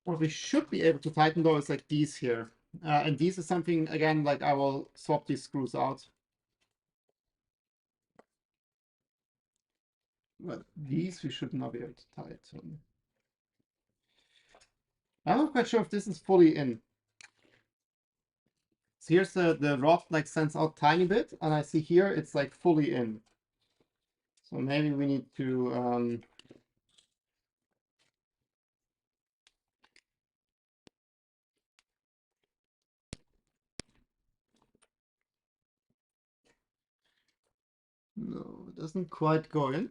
What we should be able to tighten though is like these here. And these is something, again, like I will swap these screws out. But these we should not be able to tighten. I'm not quite sure if this is fully in. So here's the rod like sends out tiny bit, and I see here it's like fully in. So maybe we need to no, it doesn't quite go in.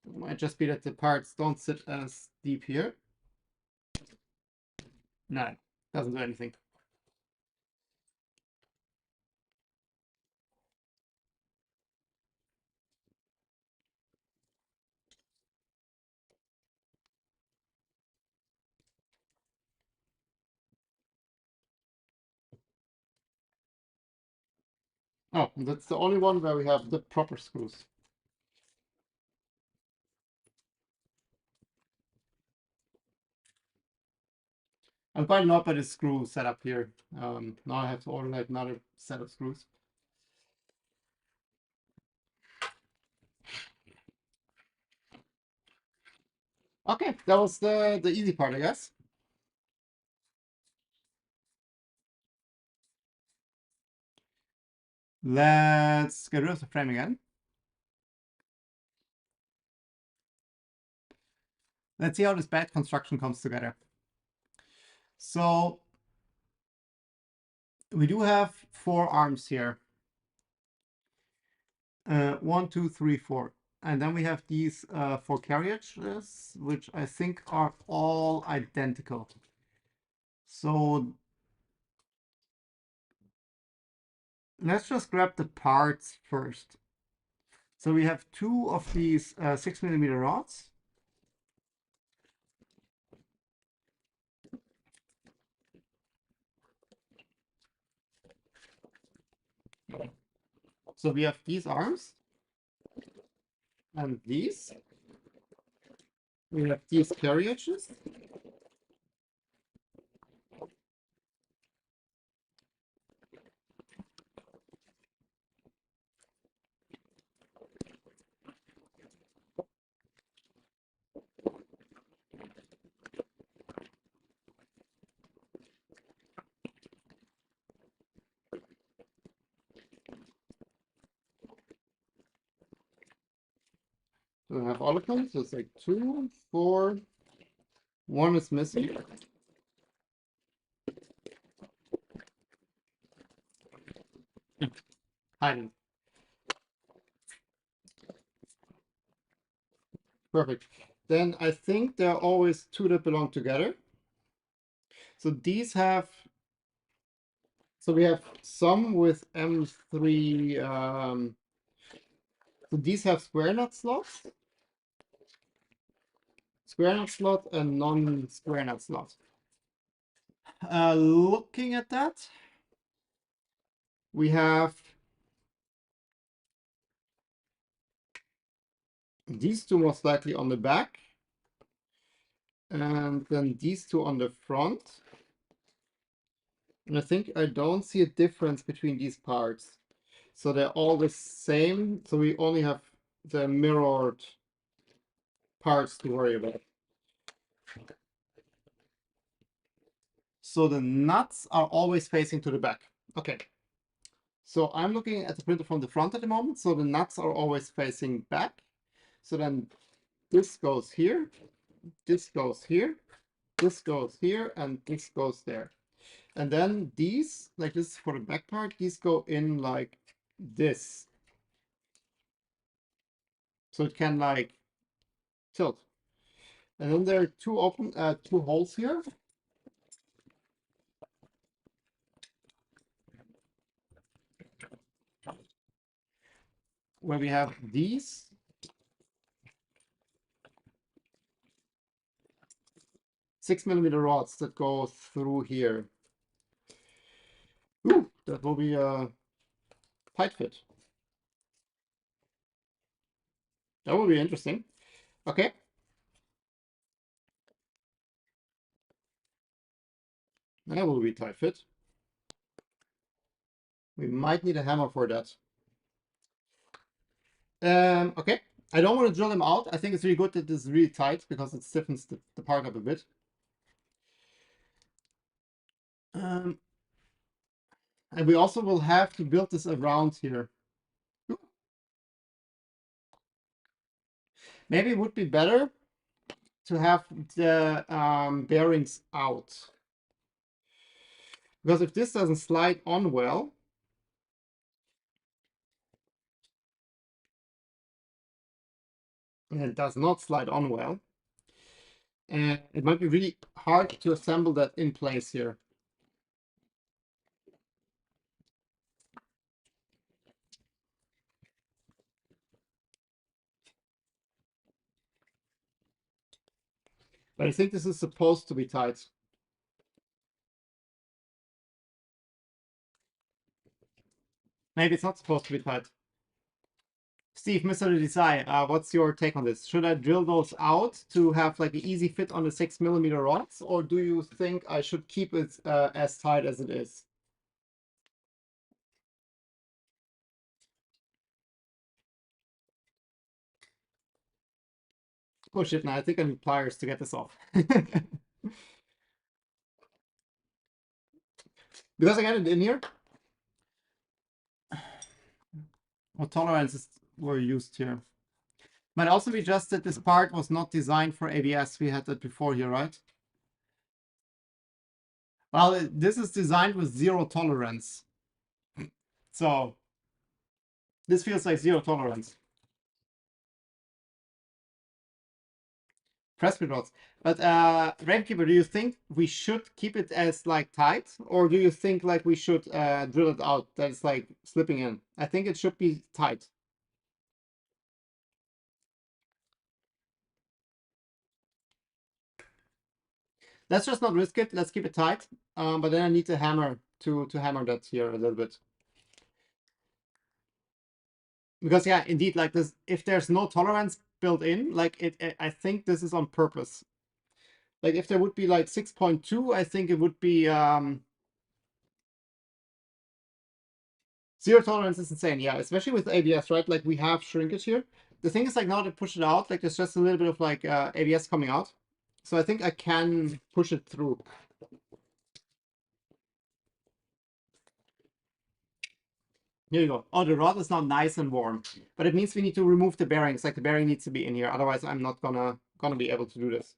It might just be that the parts don't sit as deep here. No, doesn't do anything. Oh, that's the only one where we have the proper screws. I'm quite annoyed by the screw setup here. Now I have to order like another set of screws. Okay, that was the easy part, I guess. Let's get rid of the frame again. Let's see how this bed construction comes together. So we do have 4 arms here. 1, 2, 3, 4. And then we have these 4 carriages, which I think are all identical. So let's just grab the parts first. So we have 2 of these 6mm rods. So we have these arms and these. We have these carriages. So we have all of them. So it's like 2, 4. 1 is missing. Hiding. Perfect. Then I think there are always 2 that belong together. So these have, so we have some with M3. So these have square nut slots, and non-square nut slot. Looking at that, we have these 2 most likely on the back, and then these 2 on the front. And I think I don't see a difference between these parts. So they're all the same. So we only have the mirrored parts to worry about. So the nuts are always facing to the back. Okay. So I'm looking at the printer from the front at the moment. So the nuts are always facing back. So then this goes here, this goes here, this goes here, and this goes there. And then these, like this is for the back part, these go in like this. So it can like tilt. And then there are two holes here. Where we have these 6mm rods that go through here. Ooh, that will be a tight fit. That will be interesting. Okay. That will be tight fit. We might need a hammer for that. Okay. I don't want to drill them out. I think it's really good that this is really tight because it stiffens the part up a bit. And we also will have to build this around here. Maybe it would be better to have the bearings out. Because if this doesn't slide on well, and it does not slide on well, and it might be really hard to assemble that in place here. But I think this is supposed to be tight. Maybe it's not supposed to be tight. Steve, Mr. Desai, what's your take on this? Should I drill those out to have like an easy fit on the 6mm rods, or do you think I should keep it as tight as it is? Oh shit, now I think I need pliers to get this off. Because I got it in here. What tolerances were used here? Might also be just that this part was not designed for ABS. We had that before here, right? Well, this is designed with zero tolerance. So this feels like zero tolerance. Press rods. But Rainkeeper, do you think we should keep it as like tight, or do you think like we should drill it out that it's like slipping in? I think it should be tight. Let's just not risk it. Let's keep it tight. But then I need a hammer to hammer that here a little bit. Because yeah, indeed, like this, if there's no tolerance built in, like I think this is on purpose. Like if there would be like 6.2, I think it would be zero tolerance is insane. Yeah, especially with ABS, right? Like we have shrinkage here. The thing is like now to push it out, like there's just a little bit of like ABS coming out. So I think I can push it through. Here you go. Oh, the rod is now nice and warm, but it means we need to remove the bearings. Like the bearing needs to be in here. Otherwise, I'm not gonna be able to do this.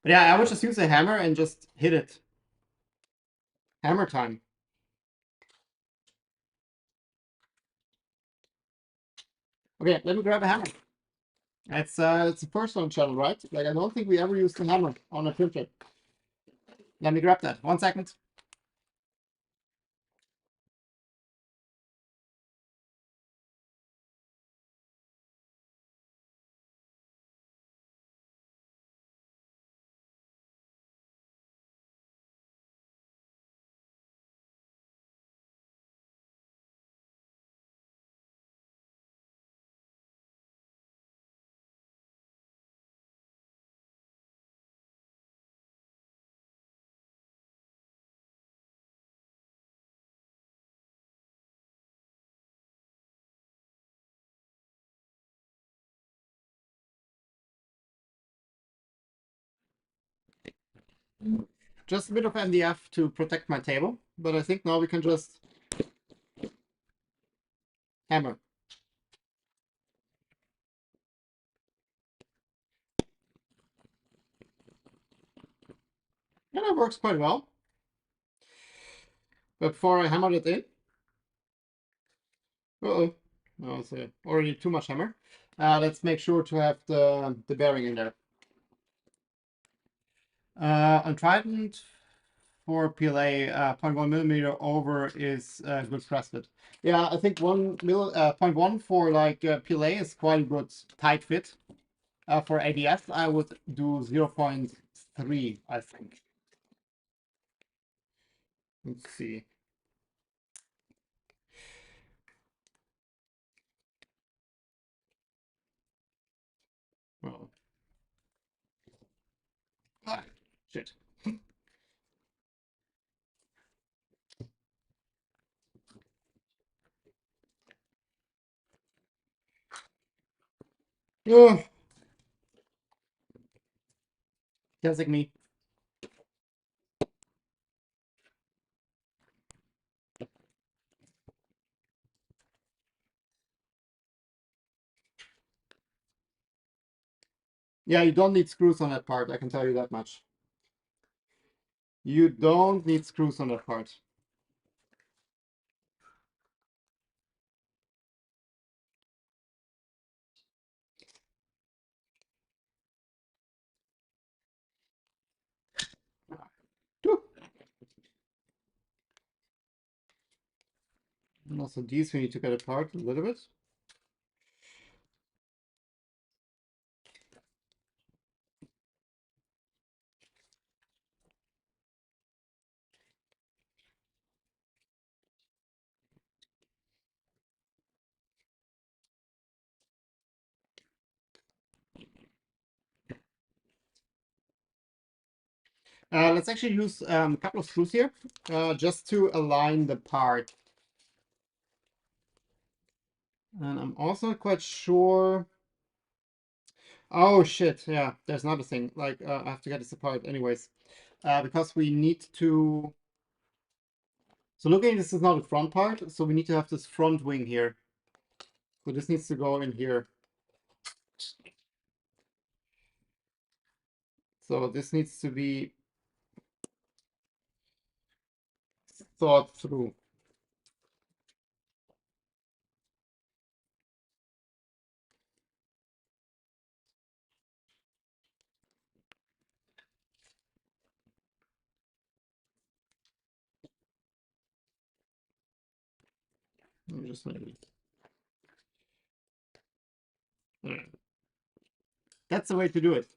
But yeah, I would just use a hammer and just hit it. Hammer time. Okay, let me grab a hammer. It's a personal channel, right? Like I don't think we ever used a hammer on a printer. Let me grab that. 1 second. Just a bit of MDF to protect my table. but I think now we can just hammer. And that works quite well. But before I hammered it in, uh-oh, no, it's already too much hammer. Let's make sure to have the bearing in there. On Trident for PLA, 0.1 millimeter over is good press fit. Yeah, I think 0.1 for like PLA is quite a good tight fit. For ABS, I would do 0.3, I think. Let's see. Well, ah, shit. Oh, just like me. Yeah, you don't need screws on that part, I can tell you that much. You don't need screws on that part. And also these we need to get apart a little bit. Let's actually use a couple of screws here, just to align the part. And I'm also not quite sure. Oh shit, yeah, there's another thing. Like, I have to get this apart anyways. Because we need to... So looking, this is not the front part, so we need to have this front wing here. So this needs to go in here. So this needs to be thought through. Just maybe. That's the way to do it.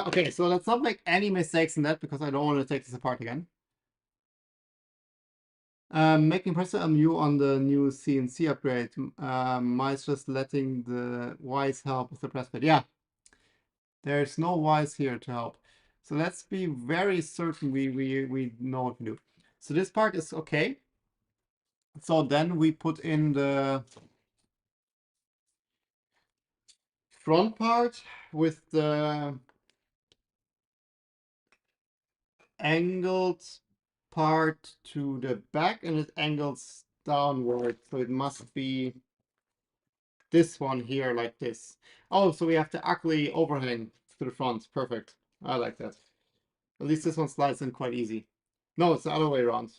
Okay, so let's not make any mistakes in that because I don't want to take this apart again. Making pressure MU on the new CNC upgrade. Mine's just letting the Wise help with the press fit. Yeah, there's no Wise here to help. So let's be very certain we know what to do. So this part is okay. So then we put in the front part with the angled part to the back and it angles downward. So it must be this one here like this. Oh, so we have the ugly overhang to the front. Perfect. I like that. At least this one slides in quite easy. No, it's the other way around.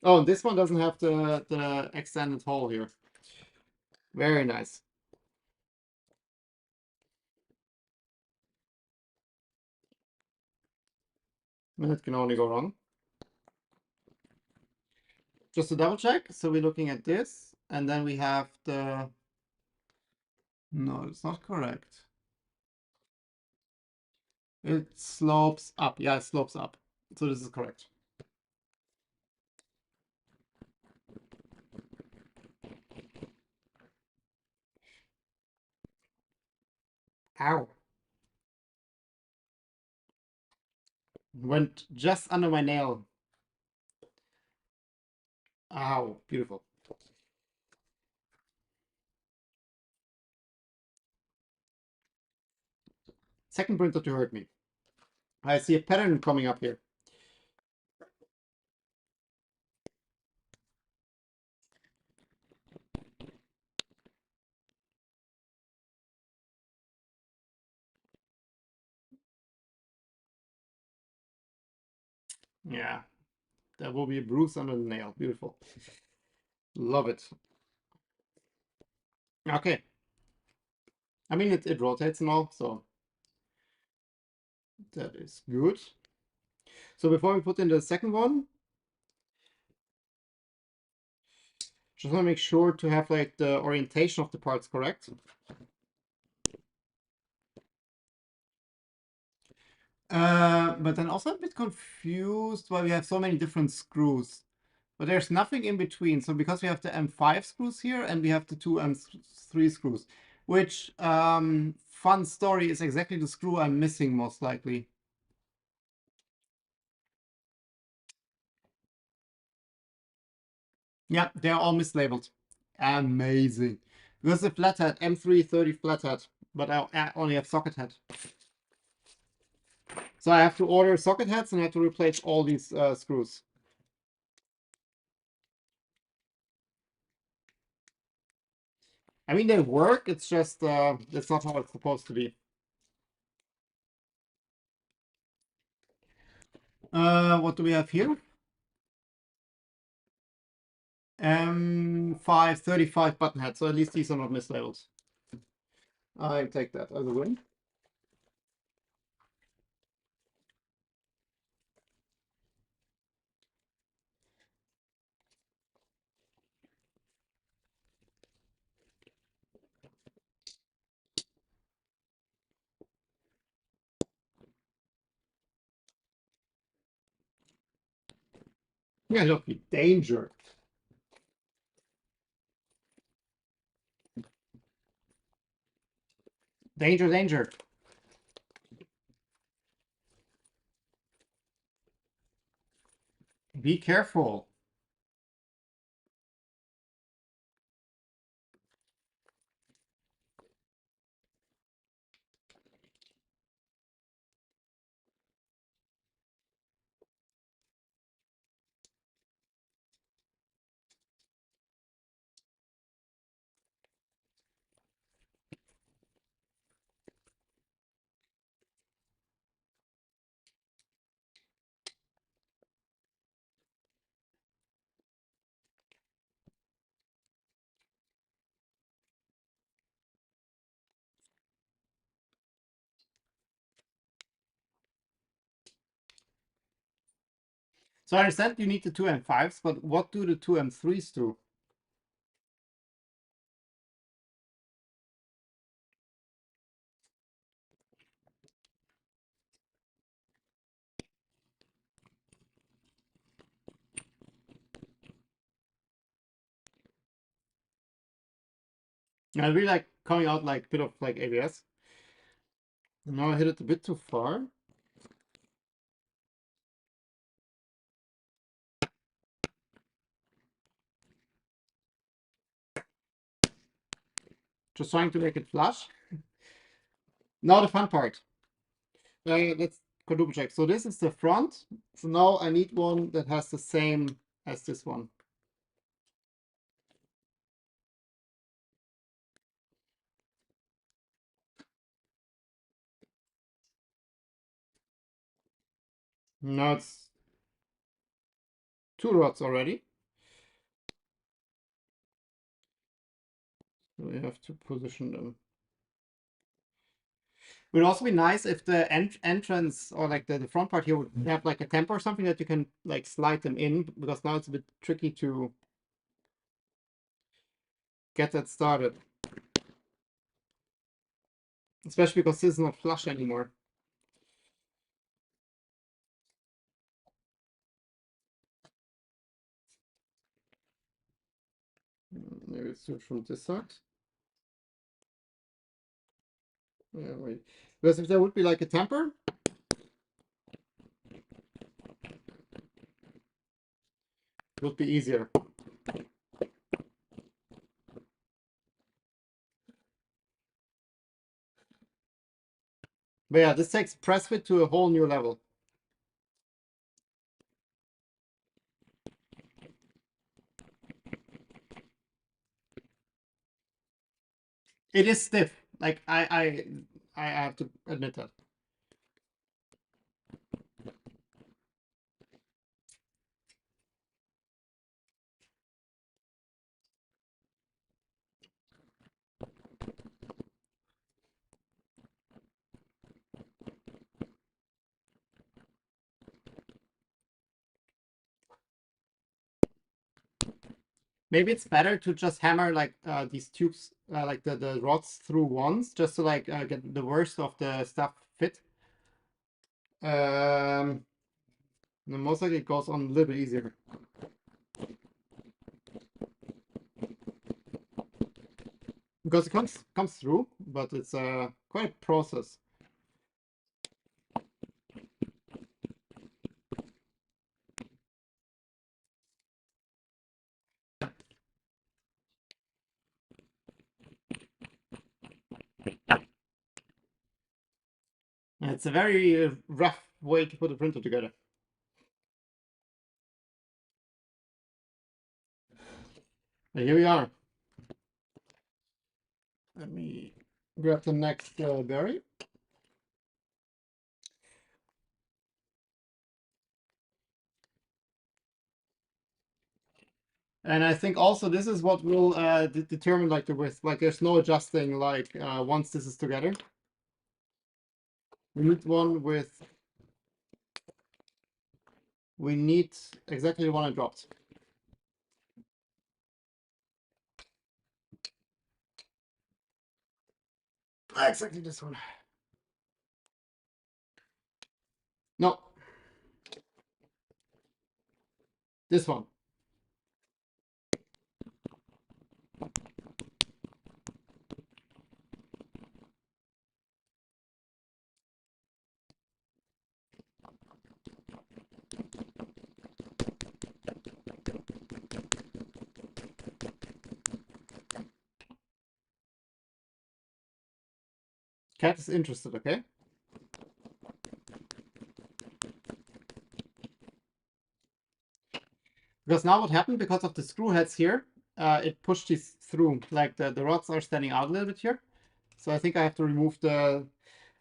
Oh, this one doesn't have the extended hole here. Very nice. It can only go wrong. Just to double check, so we're looking at this, and then we have the... No, it's not correct. It slopes up. Yeah, it slopes up. So this is correct. Ow. Went just under my nail. Ow, beautiful. Second printer to hurt me. I see a pattern coming up here. Yeah, that will be a bruise under the nail. Beautiful. Love it. Okay. I mean, it rotates and all, so that is good. So before we put in the second one, just want to make sure to have like the orientation of the parts correct. But then also a bit confused why we have so many different screws. But there's nothing in between. So because we have the M5 screws here and we have the two M3 screws, which, fun story, is exactly the screw I'm missing most likely. Yeah, they're all mislabeled. Amazing. Because the flathead, M330 flathead, but I only have socket head. So I have to order socket heads and I have to replace all these screws. I mean, they work, it's just, that's not how it's supposed to be. What do we have here? M5 35 button head, so at least these are not mislabeled. I take that as a win. Yeah, look, danger. Danger, danger. Be careful. So I understand you need the two M5s, but what do the two M3s do? I really like coming out like a bit of like ABS. Now I hit it a bit too far. Just trying to make it flush. Now the fun part. Let's quadruple check. So this is the front. So now I need one that has the same as this one. Now it's two rods already. We have to position them. It would also be nice if the entrance or like the front part here would have like a temper or something that you can like slide them in, because now it's a bit tricky to get that started. Especially because this is not flush anymore. Maybe it's from this side. Yeah, wait. Because if there would be like a temper, would be easier. But yeah, this takes press fit to a whole new level. It is stiff. Like I have to admit that. Maybe it's better to just hammer like these tubes, like the rods through once, just to like get the worst of the stuff fit. Then most likely it goes on a little bit easier. Because it comes through, but it's quite a process. It's a very rough way to put a printer together. And here we are. Let me grab the next berry. And I think also this is what will determine like the width. Like there's no adjusting like once this is together. We need one with. We need exactly the one I dropped. Exactly this one. No. This one. Cat is interested, okay? Because now what happened, because of the screw heads here, it pushed these through. Like the rods are standing out a little bit here. So I think I have to remove the...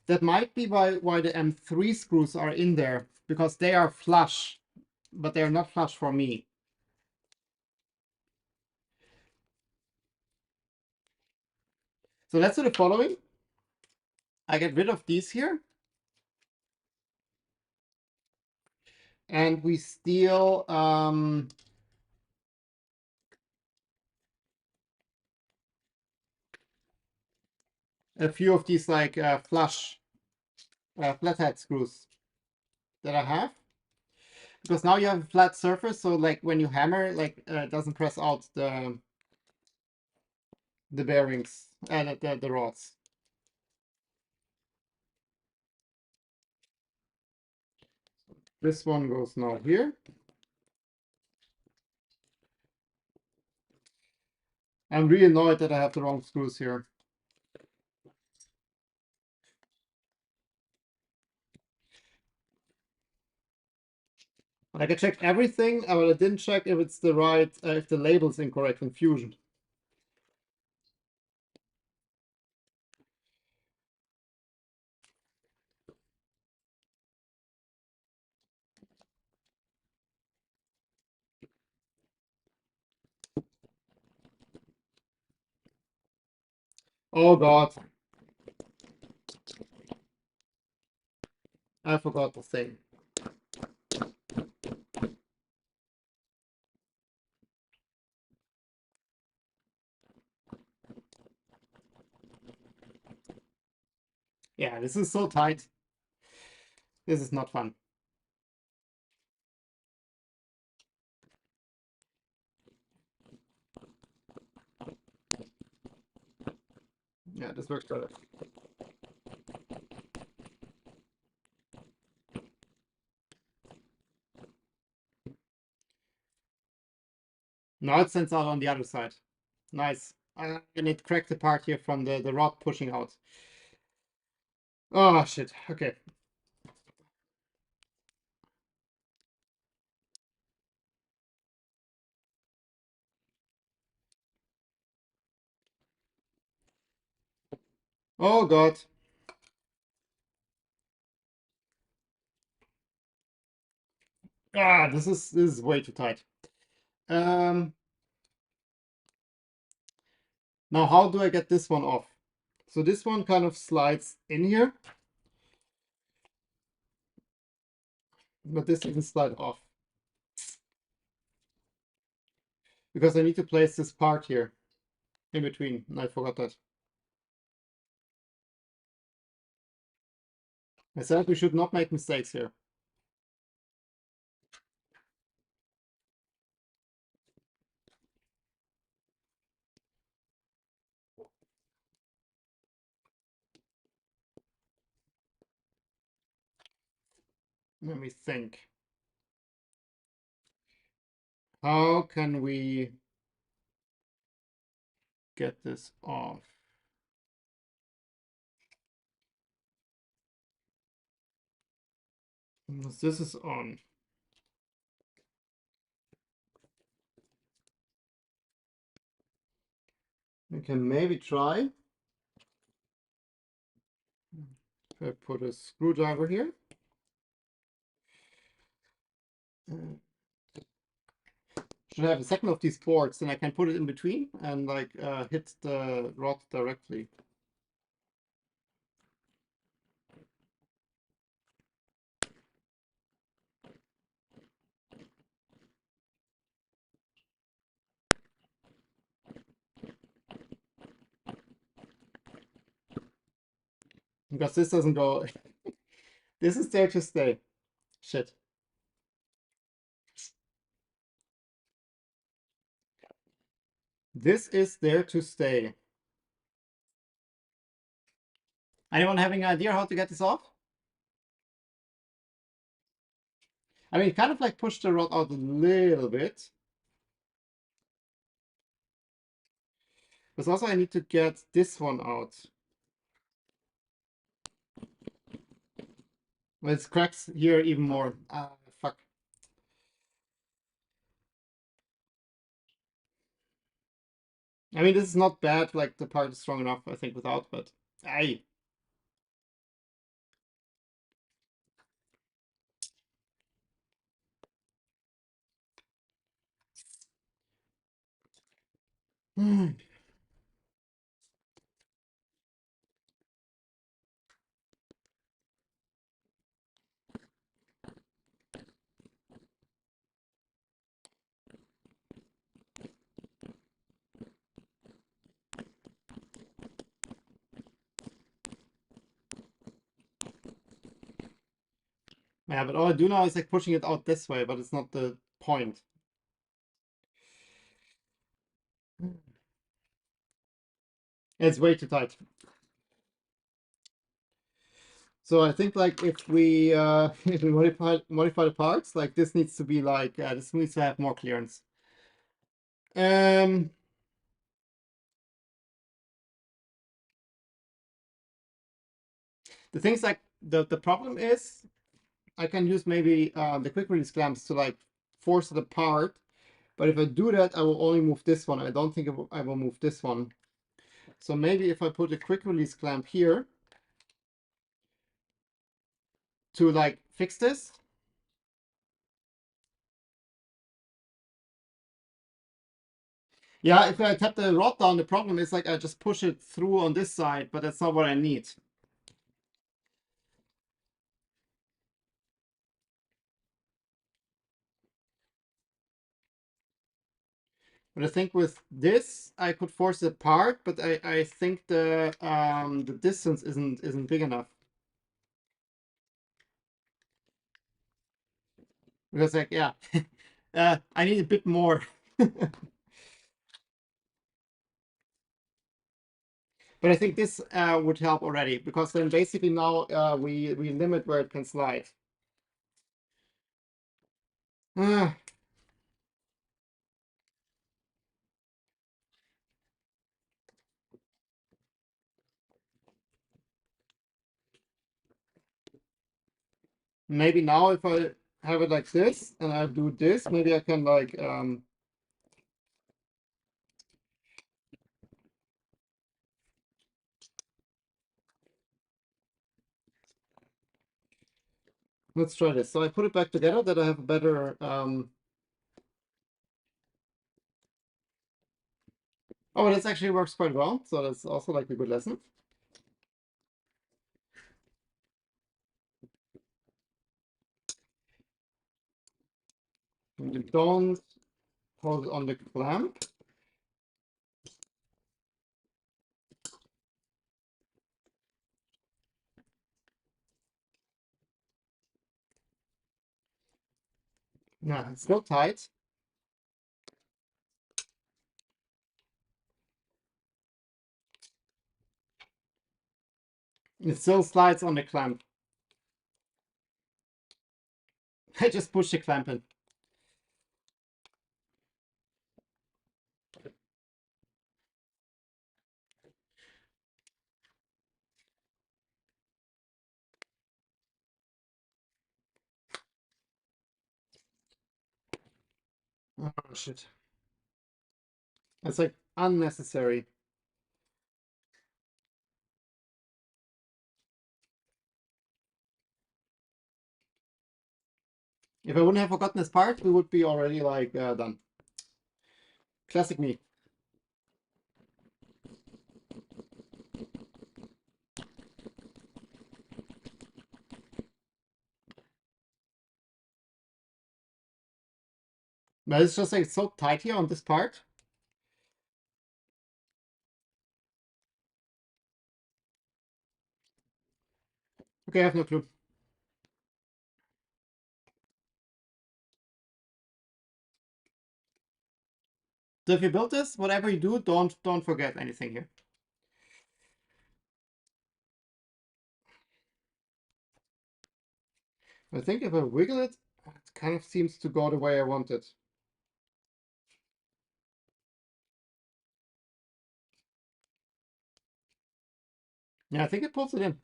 That might be why the M3 screws are in there, because they are flush, but they are not flush for me. So let's do the following. I get rid of these here. And we steal a few of these like flush flathead screws that I have. Because now you have a flat surface, so like when you hammer, like it doesn't press out the bearings and the rods. This one goes now here. I'm really annoyed that I have the wrong screws here. Like I checked everything, but I didn't check if it's the right, if the label's incorrect in Fusion. Oh God. I forgot the thing. Yeah, this is so tight. This is not fun. Yeah, this works better. Now it sends out on the other side. Nice. And it cracked the part here from the rod pushing out. Oh, shit. Okay. Oh, God. Ah, this is way too tight. Um, Now how do I get this one off? So this one kind of slides in here, but this doesn't slide off because I need to place this part here in between, and I forgot that. I said we should not make mistakes here. Let me think. How can we get this off? Unless this is on. We can maybe try. If I put a screwdriver here. Should I have a second of these boards, then I can put it in between and like hit the rod directly. Because this doesn't go. This is there to stay. Shit. This is there to stay. Anyone having an idea how to get this off? I mean, kind of like push the rod out a little bit. But also I need to get this one out. Well, it cracks here even more. Ah, fuck. I mean, this is not bad. Like, the part is strong enough, I think, without, but... Aye. Yeah, but all I do now is like pushing it out this way, but it's not the point. It's way too tight. So I think like if we if we modify the parts, like this needs to be like this needs to have more clearance. The things like the problem is I can use maybe the quick release clamps to like force it apart, but if I do that, I will only move this one. I don't think I will move this one. So maybe if I put a quick release clamp here to like fix this. Yeah, if I tap the rod down, the problem is like I just push it through on this side, but that's not what I need. But I think with this, I could force it apart, but I think the distance isn't big enough. Because like, yeah, I need a bit more. But I think this would help already, because then basically now we limit where it can slide. Maybe now if I have it like this and I do this, maybe I can like let's try this. So I put it back together that I have a better oh, this actually works quite well. So that's also like a good lesson. And you don't hold it on the clamp. Yeah, it's still tight. It still slides on the clamp. I just push the clamp in. Oh shit. It's like unnecessary. If I wouldn't have forgotten this part, we would be already like done. Classic me. But it's just like so tight here on this part. Okay, I have no clue. So if you build this, whatever you do, don't forget anything here. I think if I wiggle it, it kind of seems to go the way I want it. Yeah, I think it pulls it in.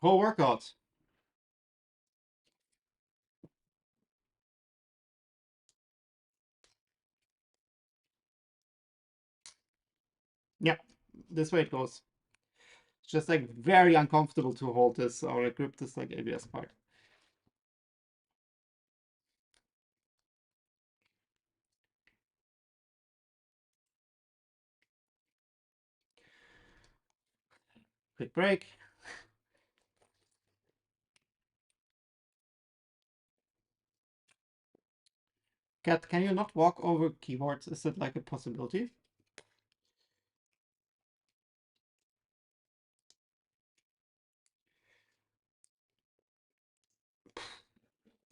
Whole workout. Yeah, this way it goes. It's just like very uncomfortable to hold this or grip this like ABS part. Quick break. Cat, can you not walk over keyboards? Is that like a possibility?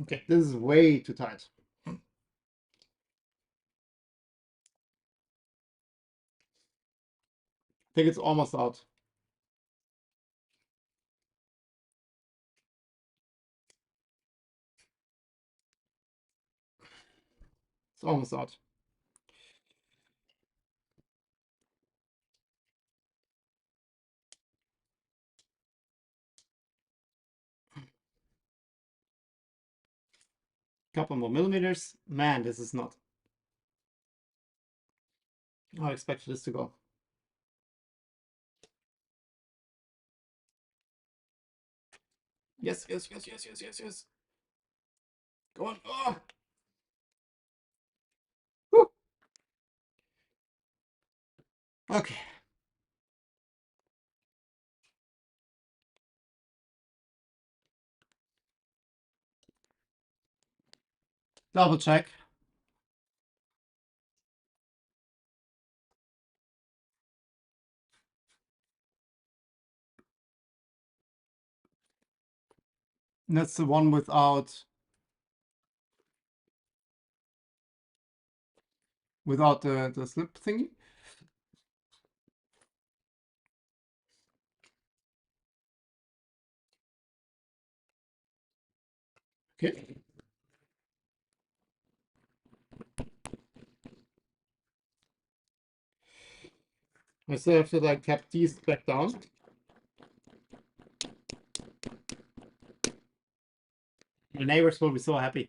Okay, this is way too tight. I think it's almost out. It's almost out. Couple more millimeters. Man, this is not how I expected this to go. Yes, yes, yes, yes, yes, yes, yes. Go on. Oh! Woo! Okay. Double check. That's the one without the slip thingy. Okay. I still have to like tap these back down. The neighbors will be so happy.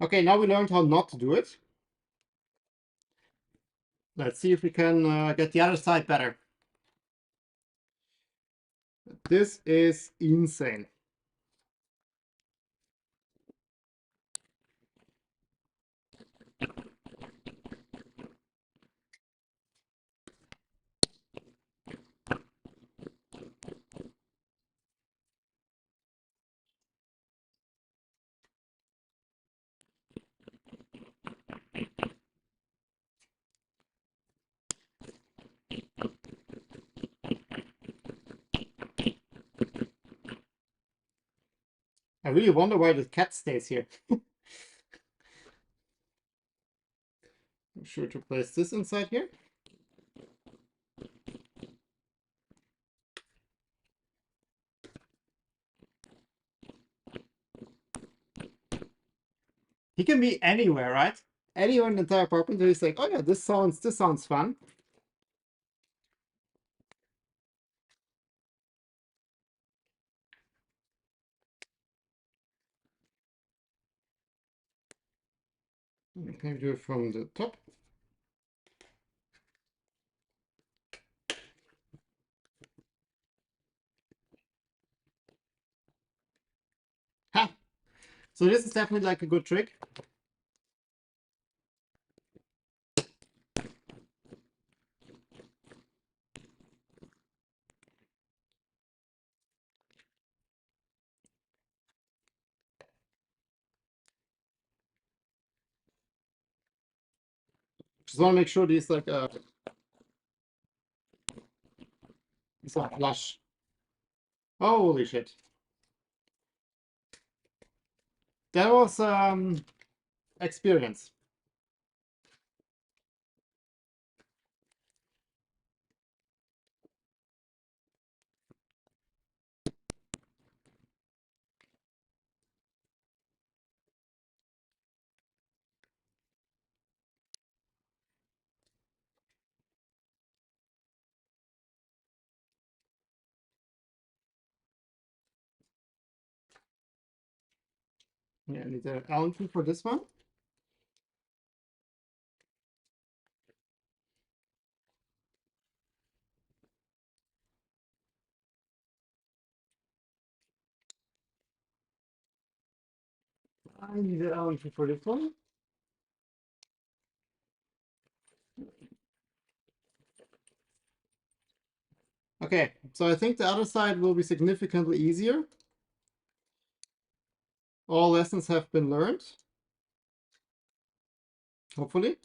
Okay, now we learned how not to do it. Let's see if we can get the other side better. This is insane. I really wonder why the cat stays here. I'm sure to place this inside here. He can be anywhere, right? Anywhere in the entire apartment. He's like, oh yeah, this sounds fun. Maybe do it from the top. Ha! So this is definitely like a good trick. Just want to make sure these like these are flush. Holy shit. That was experience. Yeah, I need an Allen key for this one. I need an Allen key for this one. Okay, so I think the other side will be significantly easier. All lessons have been learned. Hopefully.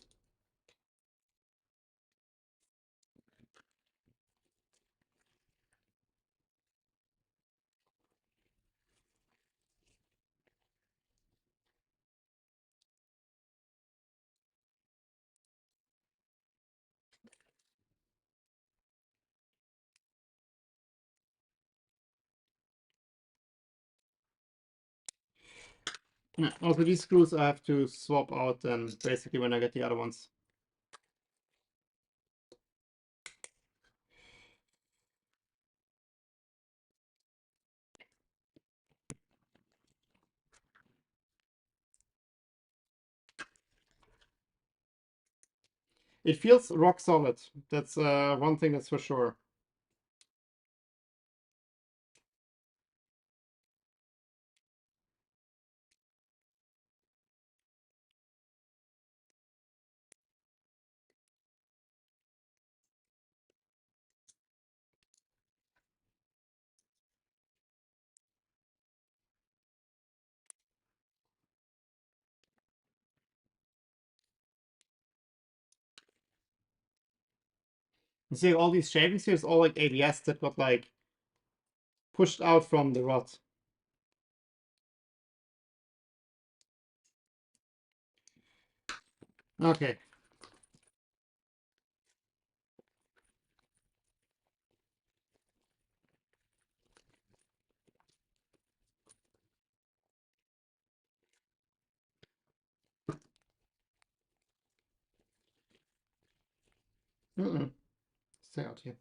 Yeah, also these screws I have to swap out then basically when I get the other ones. It feels rock solid. That's one thing that's for sure. You see all these shavings here is all like ABS that got like pushed out from the rod. Okay. Stay out here.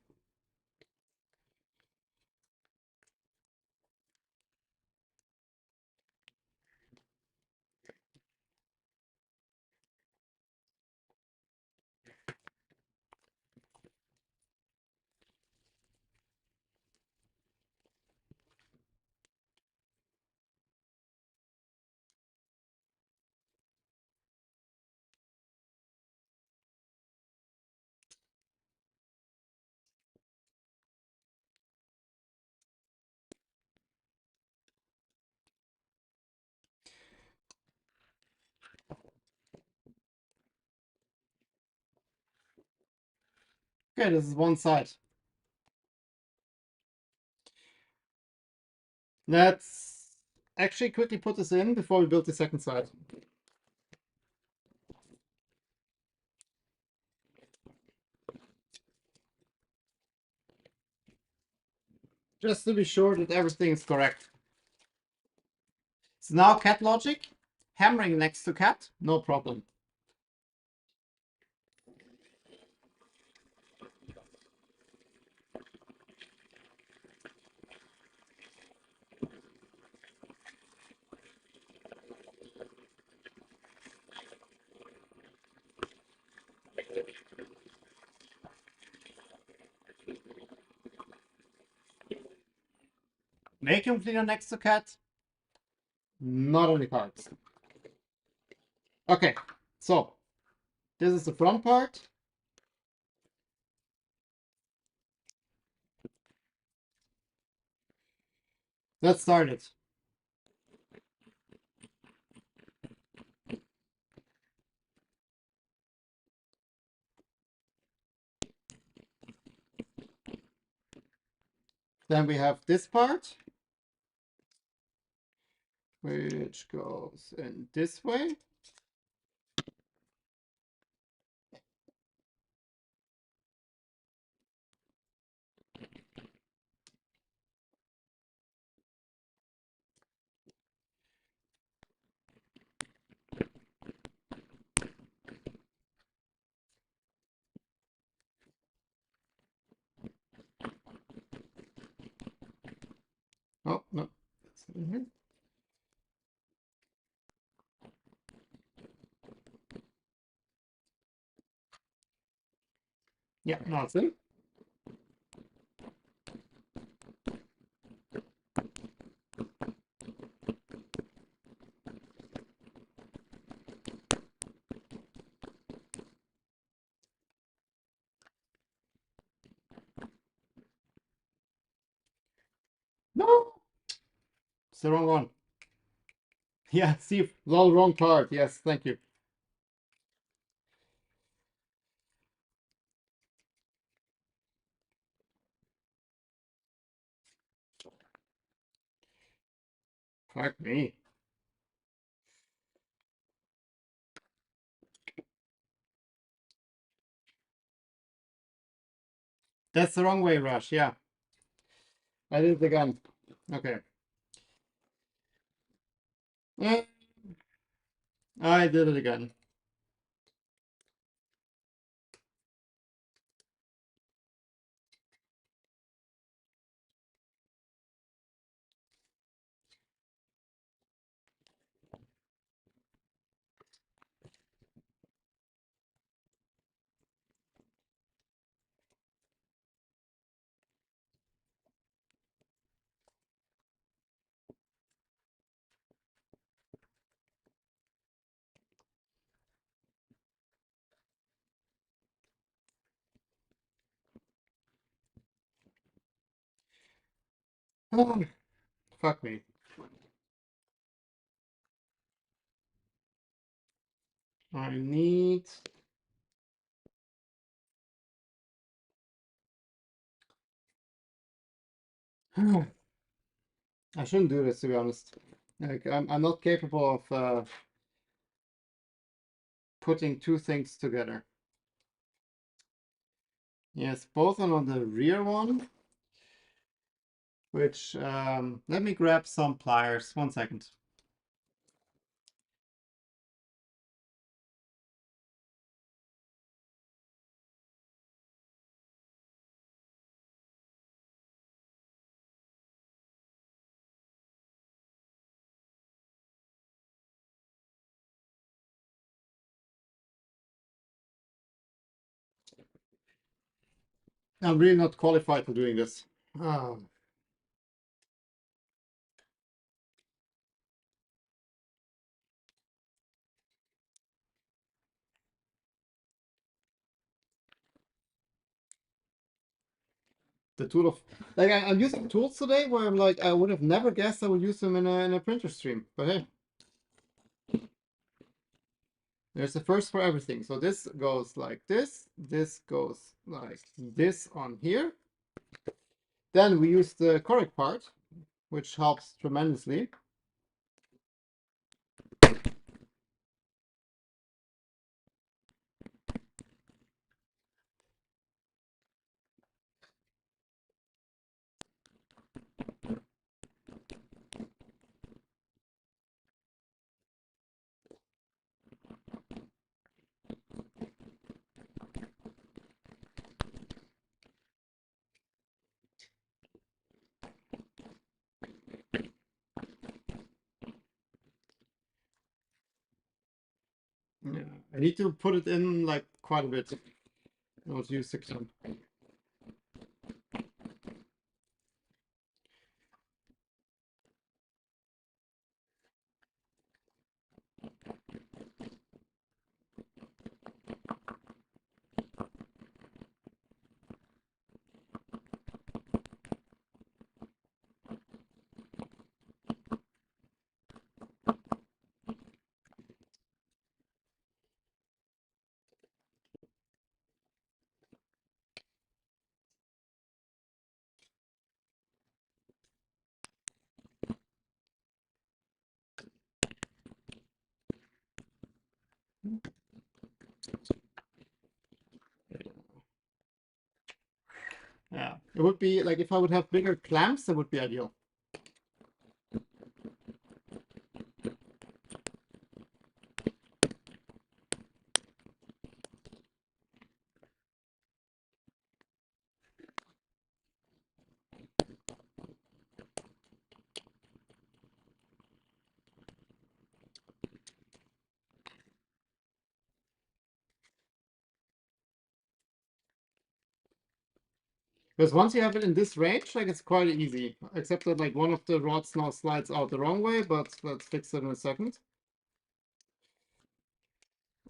Okay, this is one side. Let's actually quickly put this in before we build the second side. Just to be sure that everything is correct. So now cat logic, hammering next to cat, no problem. Vacuum cleaner next to cat, not on the cards. Okay, so this is the front part. Let's start it. Then we have this part, which goes in this way. Oh, no. That's in here. Yeah, now it's in. No, it's the wrong one. Yeah, see, lol, wrong part. Yes, thank you. Fuck me. That's the wrong way, Rush. Yeah, I did it again. Okay. I did it again. Oh, fuck me. I need I shouldn't do this, to be honest. Like, I'm not capable of putting two things together. Yes, both are on the rear one, which, let me grab some pliers. 1 second. I'm really not qualified for doing this. Um, the tool of, like, I'm using tools today where I'm like, I would have never guessed I would use them in a printer stream. But hey, there's a first for everything. So this goes like this goes like this on here. Then we use the correct part, which helps tremendously. Yeah, I need to put it in like quite a bit. I want to use 600. Yeah, it would be like if I would have bigger clamps, that would be ideal. Because once you have it in this range, like it's quite easy. Except that like one of the rods now slides out the wrong way, but let's fix it in a second.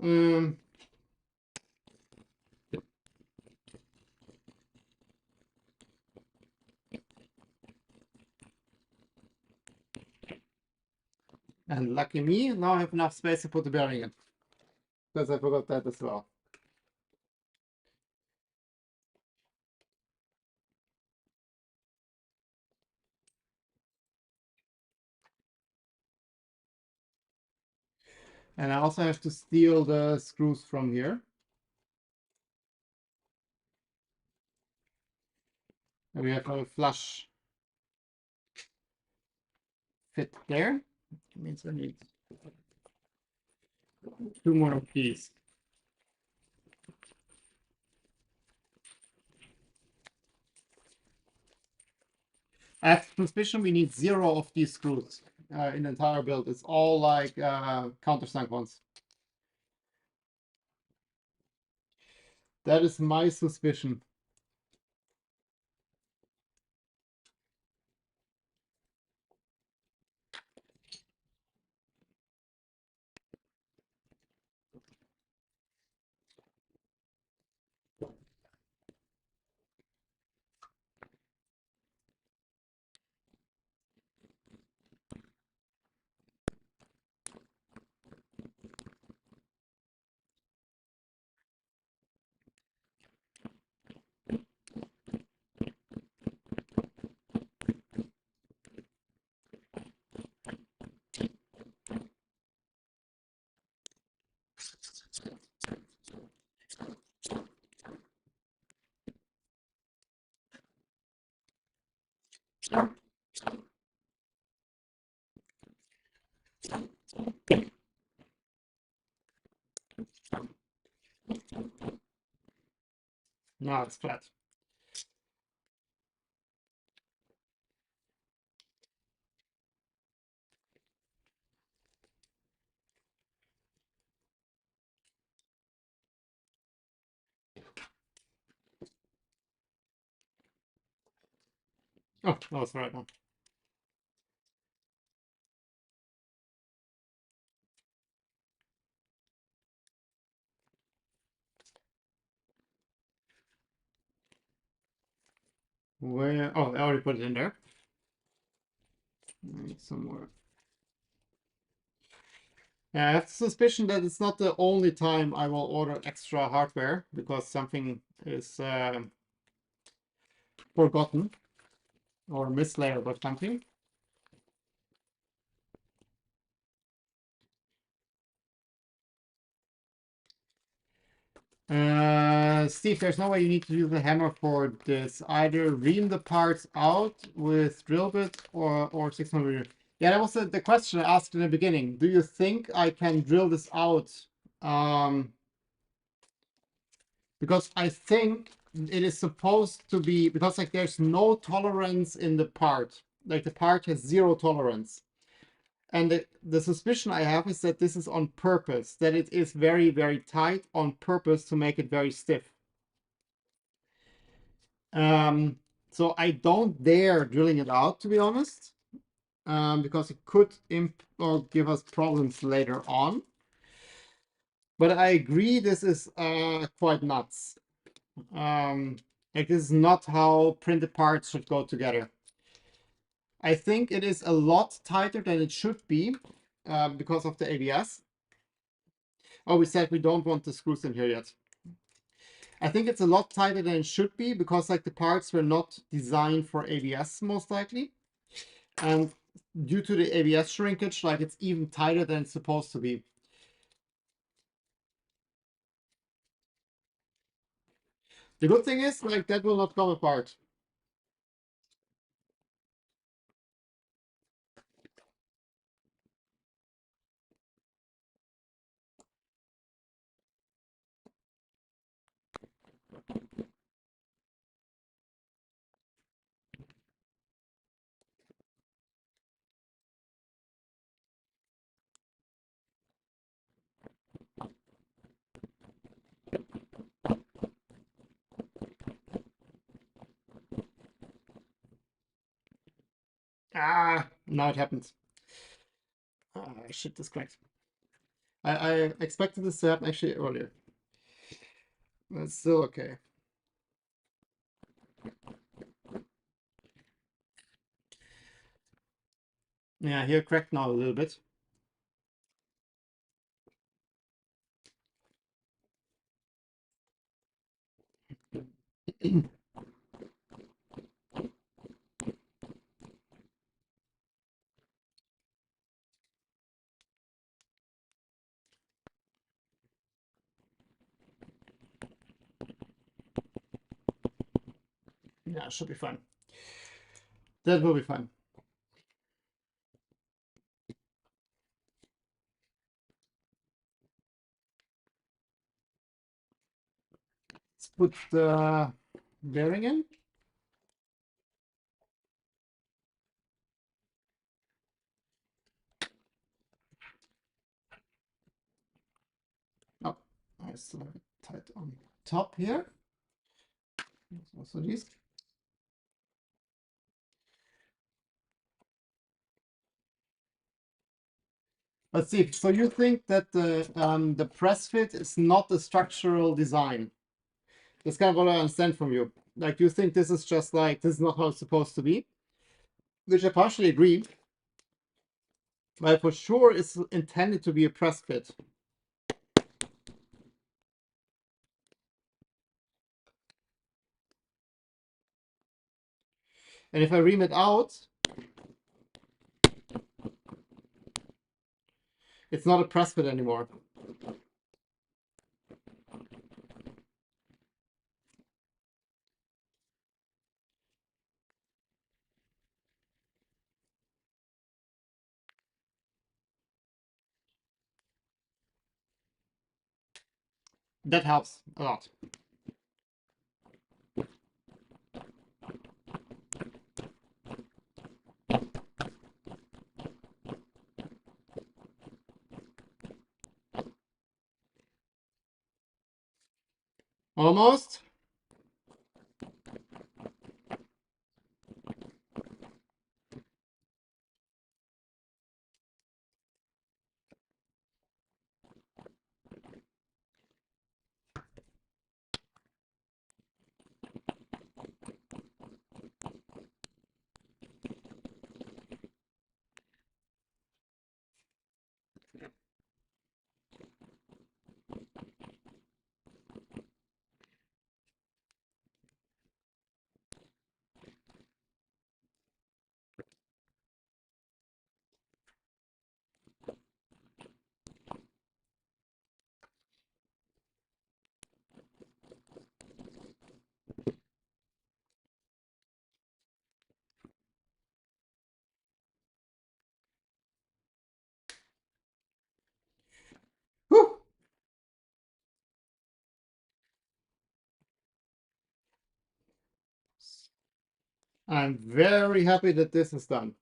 Um, and lucky me, now I have enough space to put the bearing in. Because I forgot that as well. And I also have to steal the screws from here. And we have a flush fit there. It means I need 2 more of these. I have suspicion we need 0 of these screws in the entire build. It's all like countersunk ones. That is my suspicion. Now it's flat. Oh, that was the right one. Where? Oh, I already put it in there. Somewhere. Yeah, I have the suspicion that it's not the only time I will order extra hardware because something is forgotten or mislayered or something. Steve, there's no way you need to use the hammer for this. Either ream the parts out with drill bit or 600. Yeah, that was the question I asked in the beginning. Do you think I can drill this out? Because I think it is supposed to be, because like there's no tolerance in the part. Like the part has zero tolerance. And the suspicion I have is that this is on purpose, that it is very, very tight on purpose to make it very stiff. So I don't dare drilling it out, to be honest, because it could or give us problems later on. But I agree, this is quite nuts. Like this is not how printed parts should go together. I think it is a lot tighter than it should be because of the ABS. Oh, we said we don't want the screws in here yet. I think it's a lot tighter than it should be because like the parts were not designed for ABS most likely. And due to the ABS shrinkage, like it's even tighter than it's supposed to be. The good thing is like that will not come apart. Ah, now it happens. I should disconnect. I expected this to happen actually earlier. That's still okay. Yeah, here cracked now a little bit. Yeah, should be fine. That will be fine. Let's put the bearing in. Oh, I still have it tight on top here. Also these. Let's see. So you think that the press fit is not a structural design? That's kind of what I understand from you. Like you think this is just like this is not how it's supposed to be, which I partially agree. But for sure, it's intended to be a press fit. And if I ream it out, it's not a press fit anymore. That helps a lot. Almost. Whew. I'm very happy that this is done.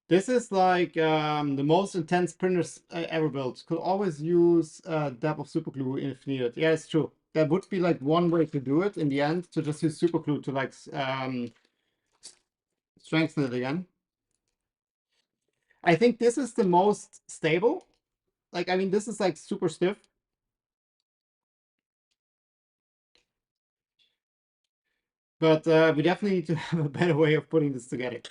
This is like the most intense printers I ever built. Could always use dab of superglue if needed. Yeah, it's true. That would be like one way to do it in the end, to just use superglue to like strengthen it again. I think this is the most stable. Like, I mean, this is like super stiff. But we definitely need to have a better way of putting this together.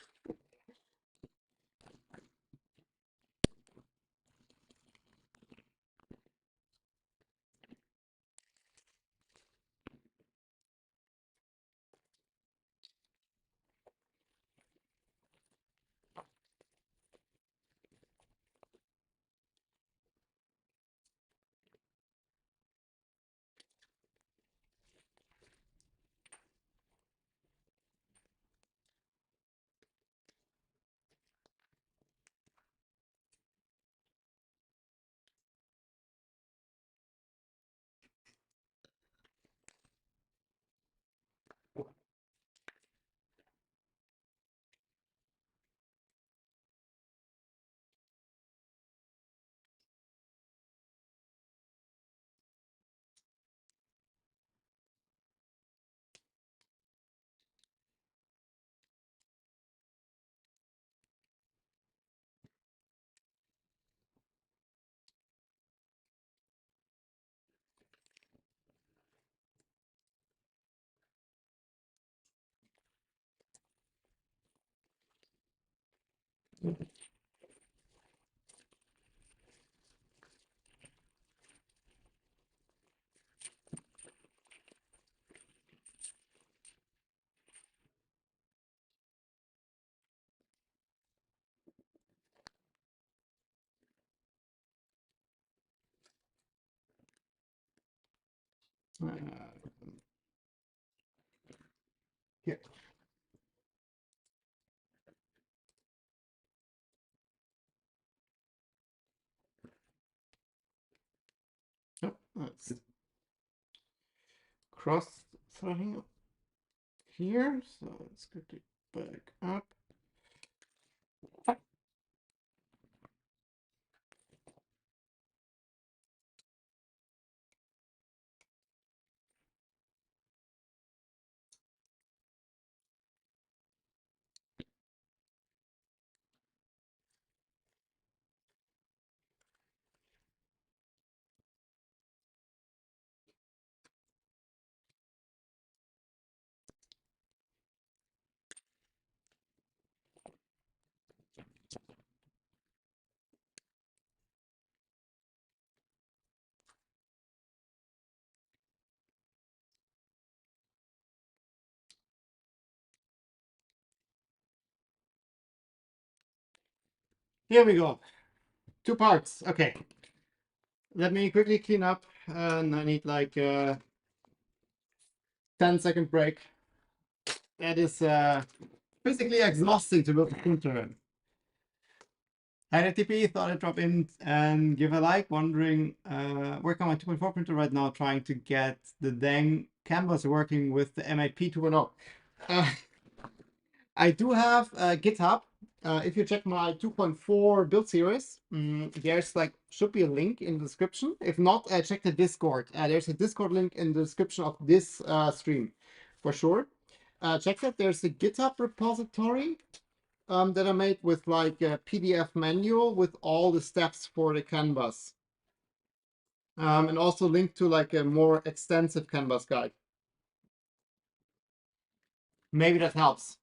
Uh, here. Oh, that's cross threading here. So let's get it back up. Here we go. 2 parts. Okay. Let me quickly clean up, and I need like a 10-second break. That is physically exhausting to build a printer. Hi TP, thought I'd drop in and give a like, wondering, working on my 2.4 printer right now, trying to get the dang canvas working with the M8P 2.0. I do have GitHub. If you check my 2.4 build series, there's like, should be a link in the description. If not, check the Discord. There's a Discord link in the description of this stream, for sure. Check that. There's a GitHub repository that I made with like a PDF manual with all the steps for the canvas. And also link to like a more extensive canvas guide. Maybe that helps.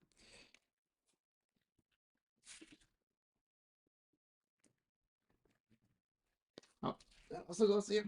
Oh, that also goes here.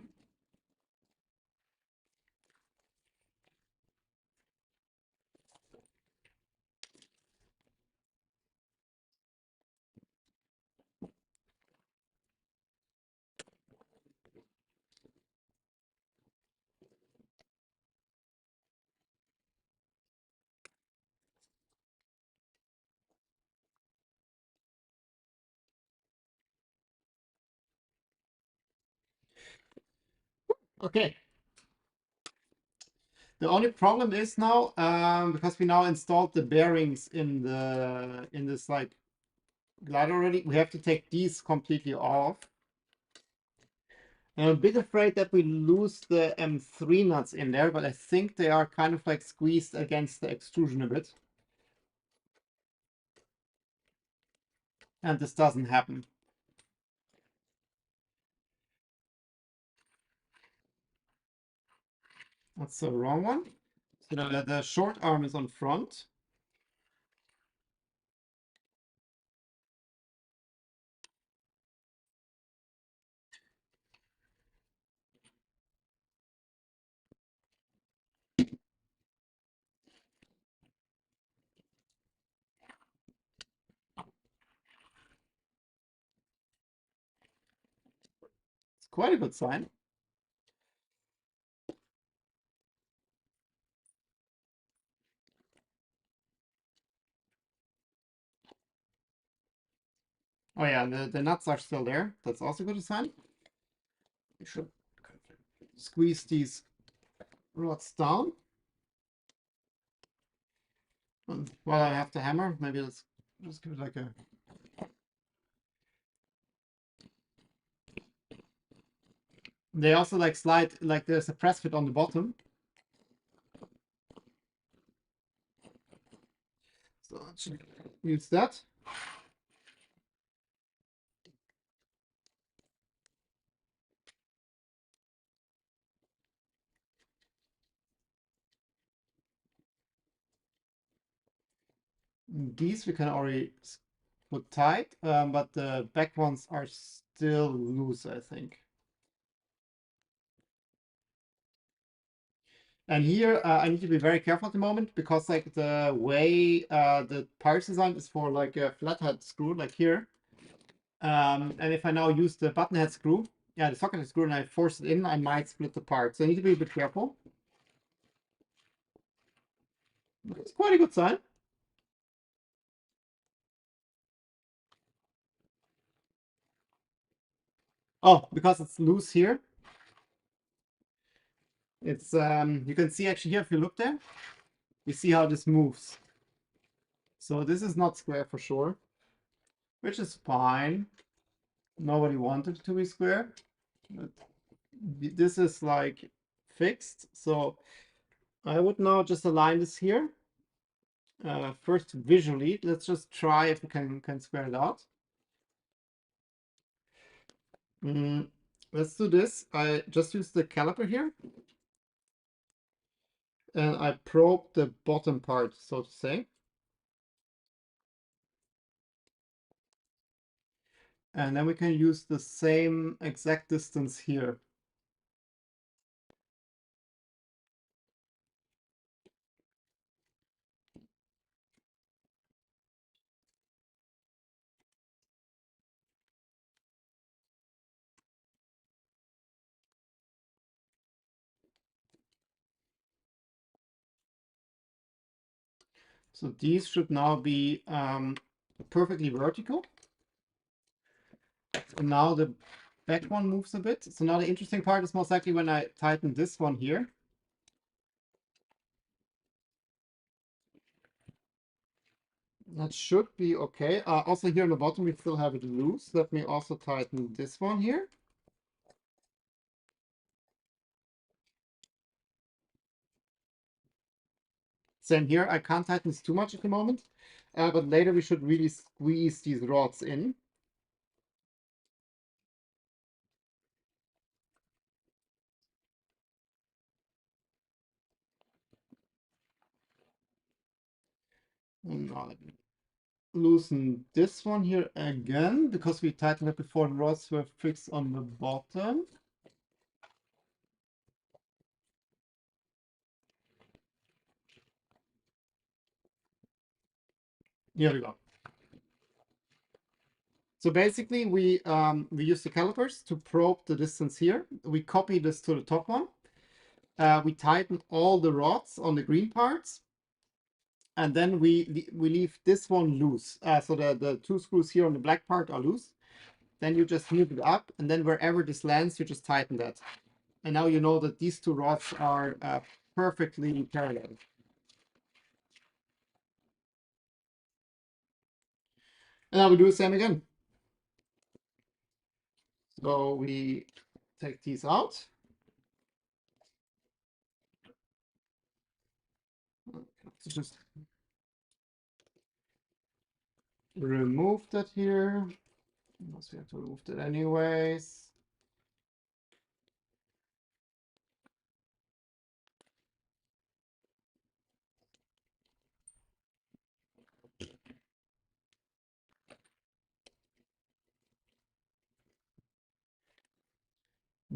Okay. The only problem is now, because we now installed the bearings in this like glider already, we have to take these completely off. And I'm a bit afraid that we lose the M3 nuts in there, but I think they are kind of like squeezed against the extrusion a bit. And this doesn't happen. That's the wrong one. So the short arm is on front. It's quite a good sign. Oh yeah, the nuts are still there. That's also a good sign. We should squeeze these rods down. Well, I have the hammer. Maybe let's just give it like a... They also like slide, like there's a press fit on the bottom. So I should use that. These we can already put tight, but the back ones are still loose, I think. And here I need to be very careful at the moment because like the way the parts design is for like a flathead screw, like here. And if I now use the button head screw, yeah, the socket screw, and I force it in, I might split the part. So I need to be a bit careful. It's quite a good sign. Oh, because it's loose here. It's you can see actually here if you look there, you see how this moves. So this is not square for sure, which is fine. Nobody wanted it to be square, but this is like fixed. So I would now just align this here. First visually, let's just try if we can square it out. Let's do this. I just use the caliper here. And I probe the bottom part, so to say. And then we can use the same exact distance here. So these should now be perfectly vertical. And now the back one moves a bit. So now the interesting part is most likely when I tighten this one here. That should be okay. Also here on the bottom, we still have it loose. Let me also tighten this one here. Same here. I can't tighten this too much at the moment, but later we should really squeeze these rods in. And now let me loosen this one here again, because we tightened it before the rods were fixed on the bottom. Here we go. So basically, we use the calipers to probe the distance here. We copy this to the top one. We tighten all the rods on the green parts, and then we leave this one loose. So the two screws here on the black part are loose. Then you just move it up, and then wherever this lands, you just tighten that. And now you know that these two rods are perfectly parallel. And now we do the same again. So we take these out. Just remove that here. Unless we have to remove that anyways.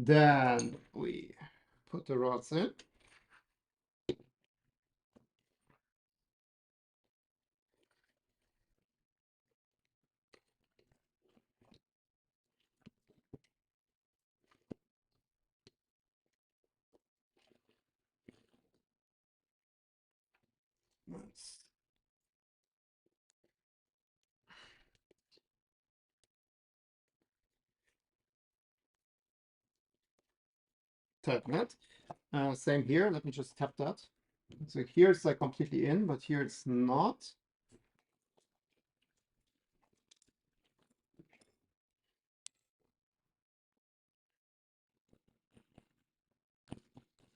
Then we put the rods in. Let's tighten it. Same here. Let me just tap that. So here it's like completely in, but here it's not.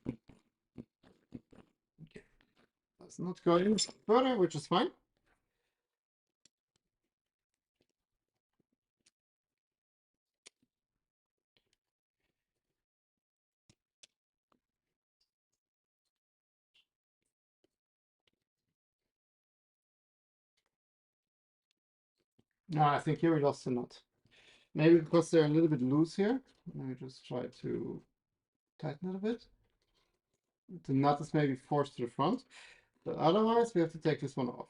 Okay. That's not going further, which is fine. No, I think here we lost the nut. Maybe because they're a little bit loose here. Let me just try to tighten it a bit. The nut is maybe forced to the front, but otherwise we have to take this one off.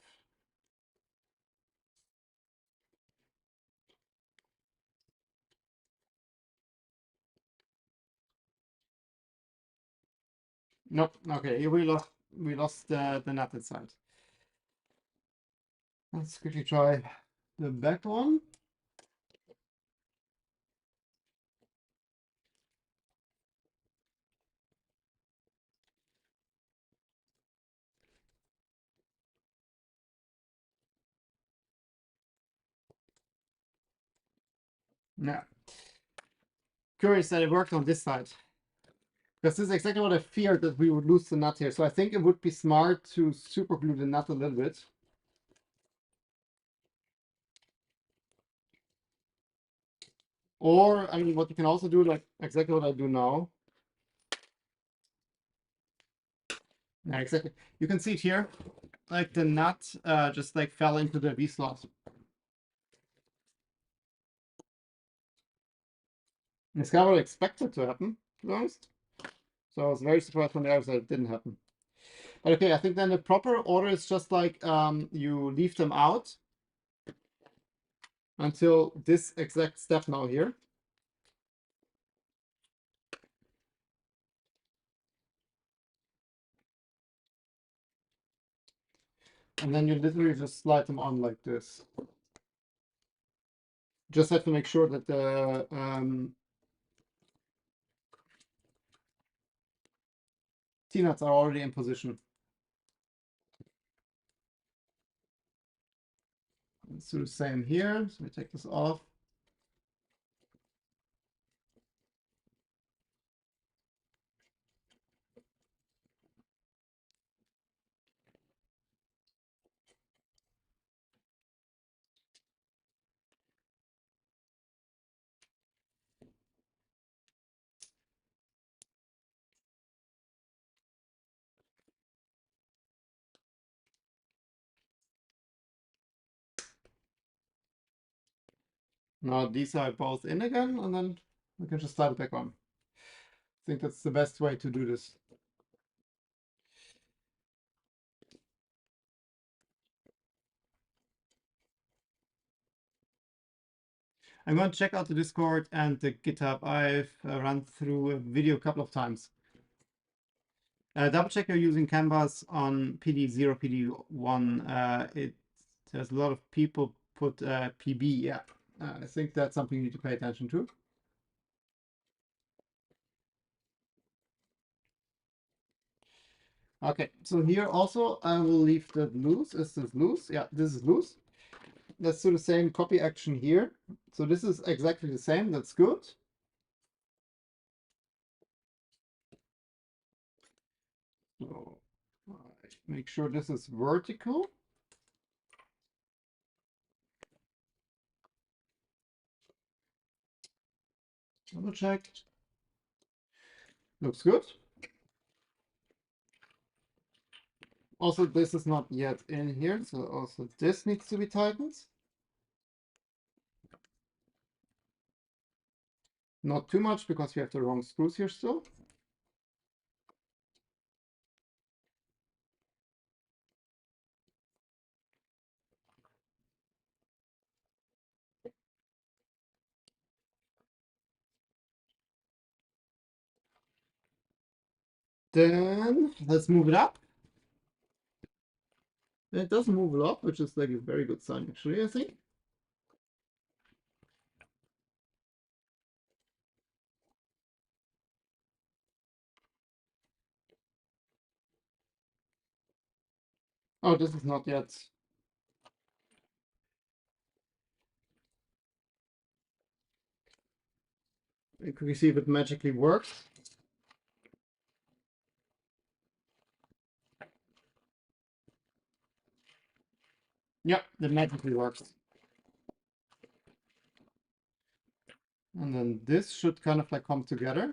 Nope. Okay, here we lost the nut inside. Let's quickly try the back one. Yeah. Curious that it worked on this side. Because this is exactly what I feared, that we would lose the nut here. So I think it would be smart to super glue the nut a little bit. Or, I mean, what you can also do, like exactly what I do now. Yeah, exactly. You can see it here. Like the nut just like fell into the V-slot. It's kind of what I expected to happen, to be honest. So I was very surprised when the other side it didn't happen. But okay, I think then the proper order is just like you leave them out until this exact step now here. And then you literally just slide them on like this. Just have to make sure that the T-nuts are already in position. Let's do the same here. So we take this off. Now these are both in again, and then we can just slide it back on. I think that's the best way to do this. I'm going to check out the Discord and the GitHub. I've run through a video a couple of times. Double check you're using Canvas on PD0, PD1. There's a lot of people put PB. Yeah, I think that's something you need to pay attention to. Okay, so here also I will leave that loose. Is this loose? Yeah, this is loose. Let's do the same copy action here. So this is exactly the same. That's good. So make sure this is vertical. Double check. Looks good. Also, this is not yet in here, so also this needs to be tightened. Not too much because we have the wrong screws here still. Then let's move it up. It doesn't move a lot, which is like a very good sign actually, I think. Oh, this is not yet. Can we see if it magically works? Yeah, it magically works. And then this should kind of like come together.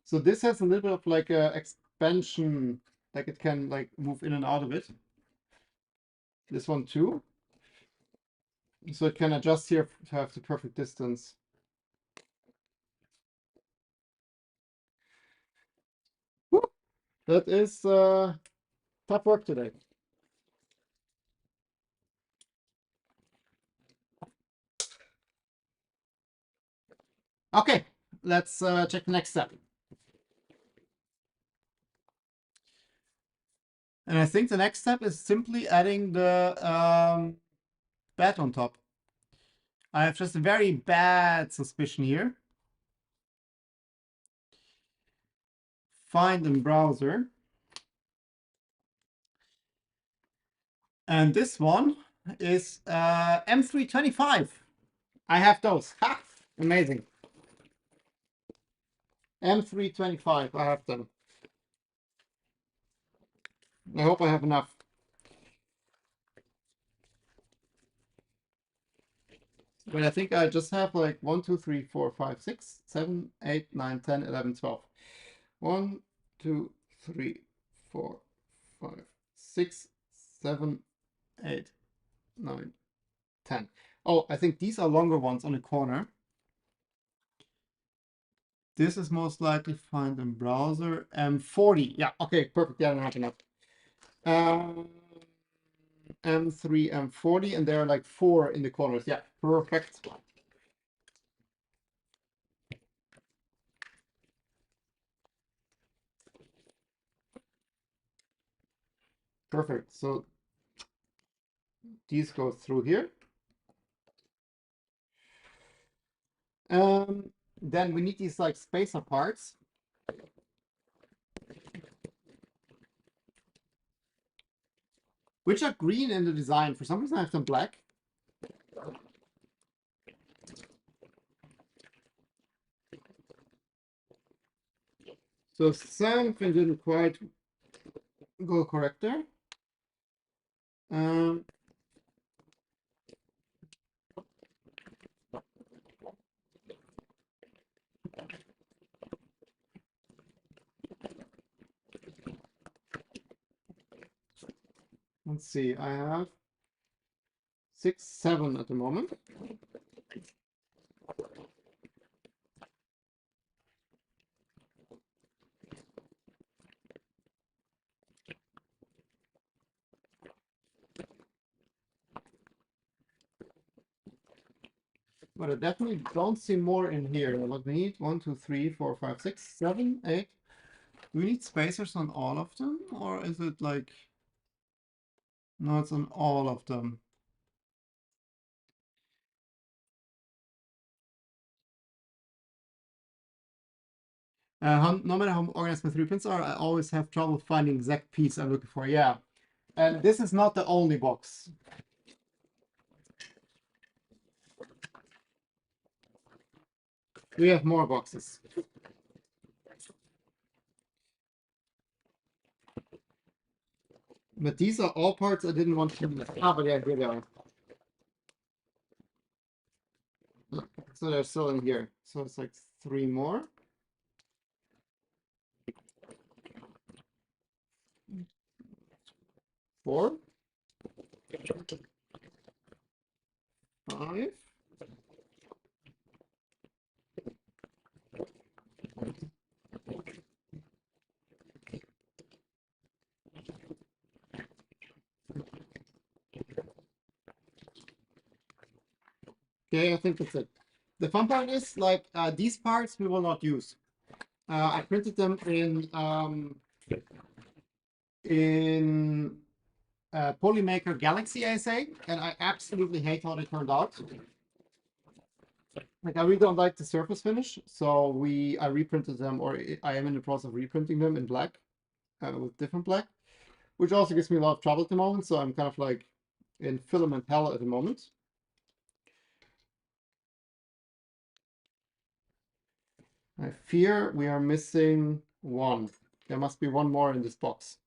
So this has a little bit of like a expansion, like it can like move in and out of it. This one too. So it can adjust here to have the perfect distance. Woo! That is tough work today. Okay, let's check the next step. And I think the next step is simply adding the bed on top. I have just a very bad suspicion here. Find in browser. And this one is M325. I have those. Ha! Amazing. M325, I have them. I hope I have enough. But I think I just have like 1, 2, 3, 4, 5, 6, 7, 8, 9, 10, 11, 12. 1, 2, 3, 4, 5, 6, 7, 8, 9, 10. Oh, I think these are longer ones on the corner. This is most likely find in browser. M40. Yeah, okay, perfect. Yeah, I don't have enough. M3, M40, and there are like 4 in the corners. Yeah, perfect. Perfect. So these go through here. Then we need these like spacer parts, which are green in the design. For some reason, I have them black. So something didn't quite go correct there. Um, let's see, I have 6, 7 at the moment. But I definitely don't see more in here. What we need, 1, 2, 3, 4, 5, 6, 7, 8. Do we need spacers on all of them? Or is it like... No, it's on all of them. No matter how organized my 3 pins are, I always have trouble finding the exact piece I'm looking for. Yeah. And this is not the only box. We have more boxes. But these are all parts I didn't want to use. Ah, but yeah, here they are. So they're still in here. So it's like 3 more. 4. 5. Okay, I think that's it. The fun part is like these parts we will not use. I printed them in Polymaker Galaxy, I say, and I absolutely hate how they turned out. Like I really don't like the surface finish, so I reprinted them, or I am in the process of reprinting them in black, with different black, which also gives me a lot of trouble at the moment. So I'm kind of like in filament hell at the moment. I fear we are missing 1. There must be 1 more in this box.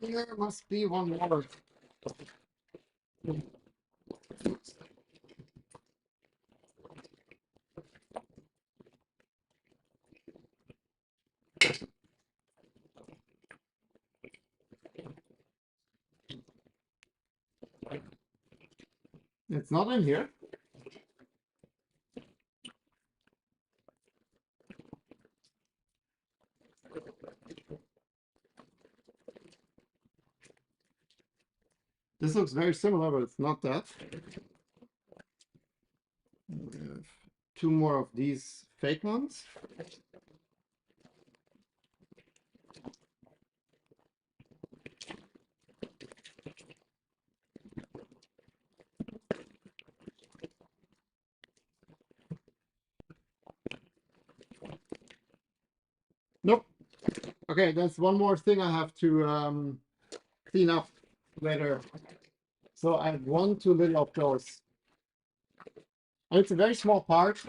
There must be 1 more. It's not in here. This looks very similar, but it's not that. We have 2 more of these fake ones. Nope. Okay, that's 1 more thing I have to clean up later. So I have 1 too little of those. And it's a very small part.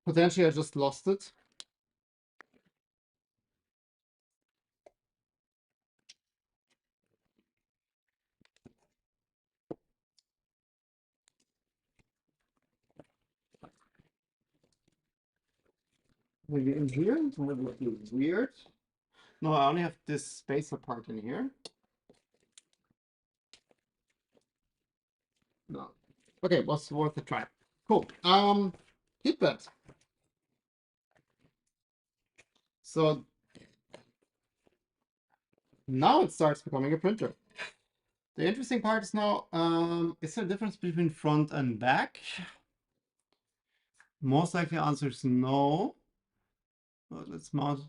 Potentially I just lost it. Maybe in here? It would be weird. No, I only have this spacer part in here. No. Okay, was worth a try. Cool. Heat bed. So now it starts becoming a printer. The interesting part is now, is there a difference between front and back? Most likely answer is no. But let's mount.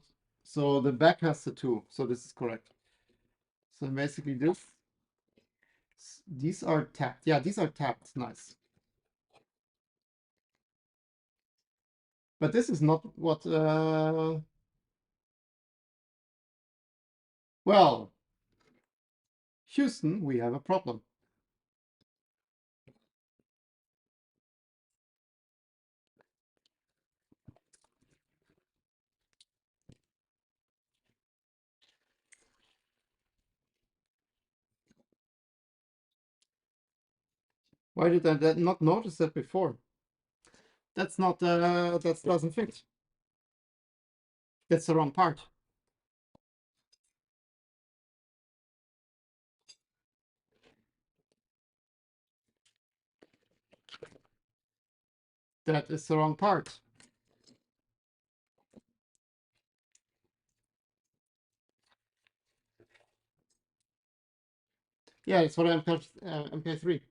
So the back has the 2, so this is correct. So basically these are tapped. Yeah, these are tapped. Nice. But this is not what, well, Houston, we have a problem. Why did I not notice that before? That's not, that doesn't fit. That's the wrong part. That is the wrong part. Yeah, it's for MK3.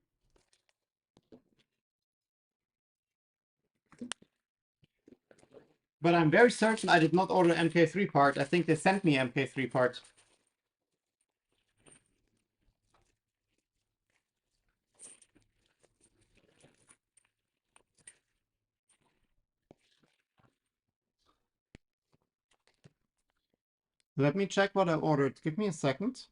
But I'm very certain I did not order MK3 part. I think they sent me MK3 part. Let me check what I ordered. Give me a second.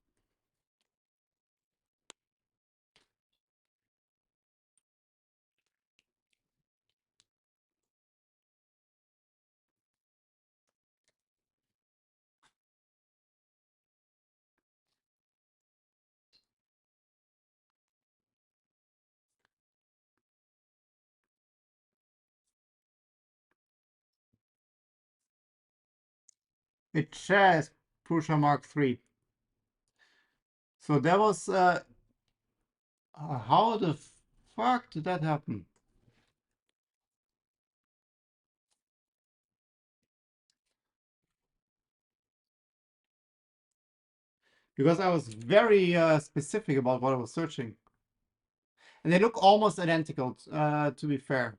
It says Prusa Mark III. So that was, how the fuck did that happen? Because I was very specific about what I was searching. And they look almost identical, to be fair.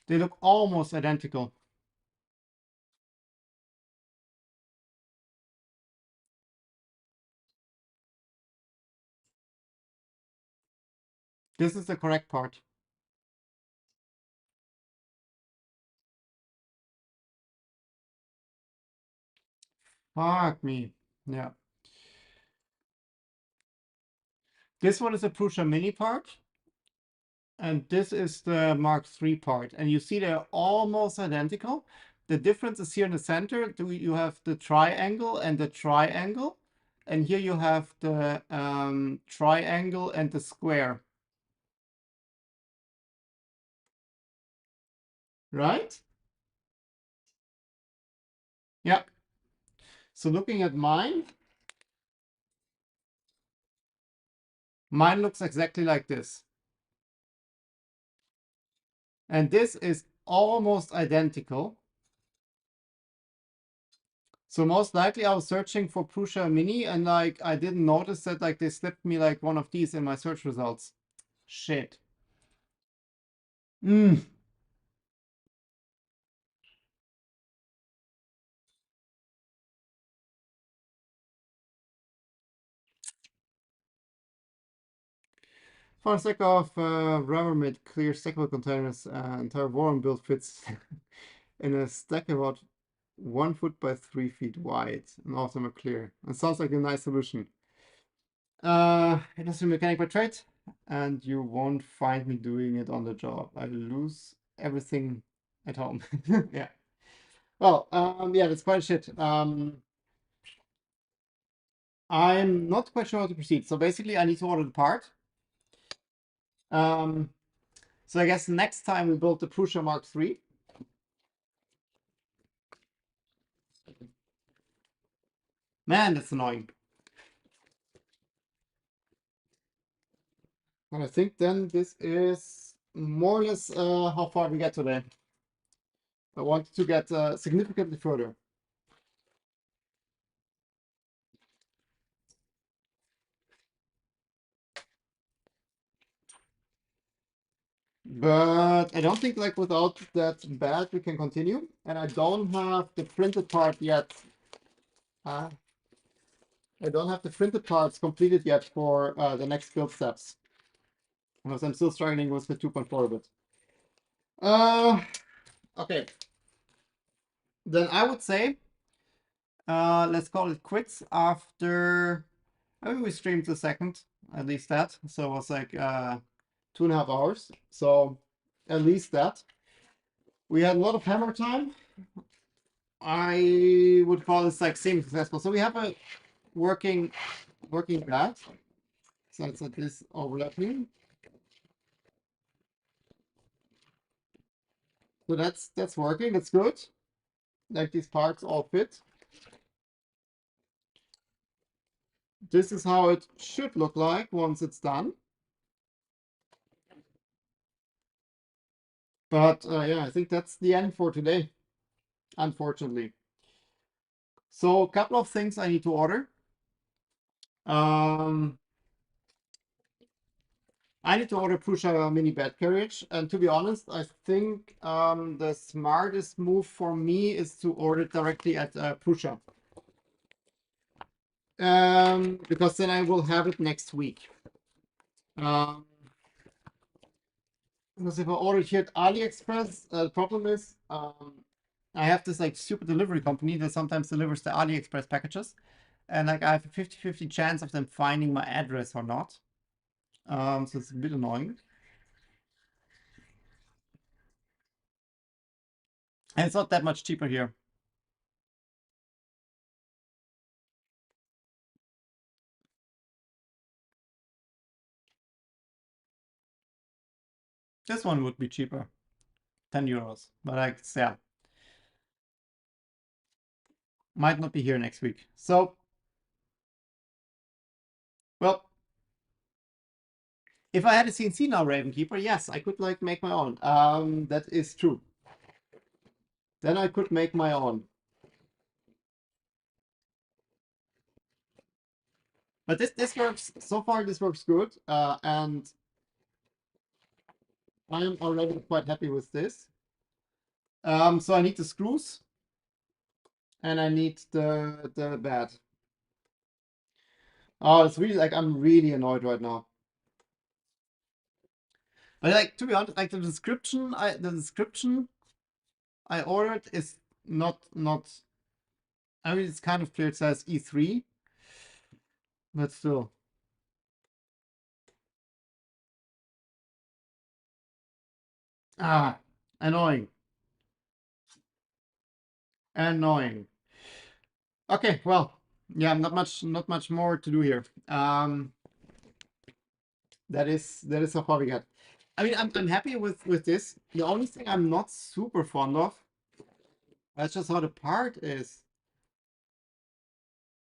They look almost identical. This is the correct part. Fuck me. Yeah. This one is a Prusa Mini part. And this is the Mark III part. And you see they're almost identical. The difference is here in the center. You have the triangle and the triangle. And here you have the triangle and the square. Right? Yeah. So looking at mine looks exactly like this. And this is almost identical. So most likely I was searching for Prusa Mini and like I didn't notice that like they slipped me like one of these in my search results. Shit. Mm. For the sake of Rubbermaid clear stackable containers, entire warm build fits in a stack about 1 foot by 3 feet wide, and all of them are clear. It sounds like a nice solution. Industrial mechanic by trade, and you won't find me doing it on the job. I lose everything at home. Yeah. Well, yeah, that's quite shit. I'm not quite sure how to proceed. So basically, I need to order the part. Um, so I guess next time we build the Prusa Mark III. Man, that's annoying. And I think then this is more or less how far we get today. I want to get significantly further. But I don't think like without that bad we can continue. And I don't have the printed part yet. Uh, I don't have the printed parts completed yet for the next build steps. Because I'm still struggling with the 2.4 bit. Okay. Then I would say let's call it quits after maybe we streamed a second, at least that. So it was like 2.5 hours. So at least that. We had a lot of hammer time. I would call this like semi-successful. So we have a working bat. So it's like this overlapping. So that's working. That's good. Like these parts all fit. This is how it should look like once it's done. But yeah, I think that's the end for today, unfortunately. So a couple of things I need to order. I need to order Prusa mini bed carriage, and to be honest, I think the smartest move for me is to order it directly at Prusa. Because then I will have it next week. Because if I order it here at AliExpress, the problem is I have this like stupid delivery company that sometimes delivers the AliExpress packages, and like I have a 50-50 chance of them finding my address or not. So it's a bit annoying. And it's not that much cheaper here. This one would be cheaper, 10 euros. But like, yeah, might not be here next week. So, well, if I had a CNC now, Ravenkeeper, yes, I could like make my own. That is true. Then I could make my own. But this works so far. This works good, and I am already quite happy with this. So I need the screws, and I need the bed. Oh, it's really like I'm really annoyed right now. But like to be honest, like the description I ordered is not. I mean, it's kind of clear. It says E3, but still. Ah, annoying. Annoying. Okay, well, yeah, not much more to do here. That is so far we got. I mean, I'm happy with this. The only thing I'm not super fond of, that's just how the part is.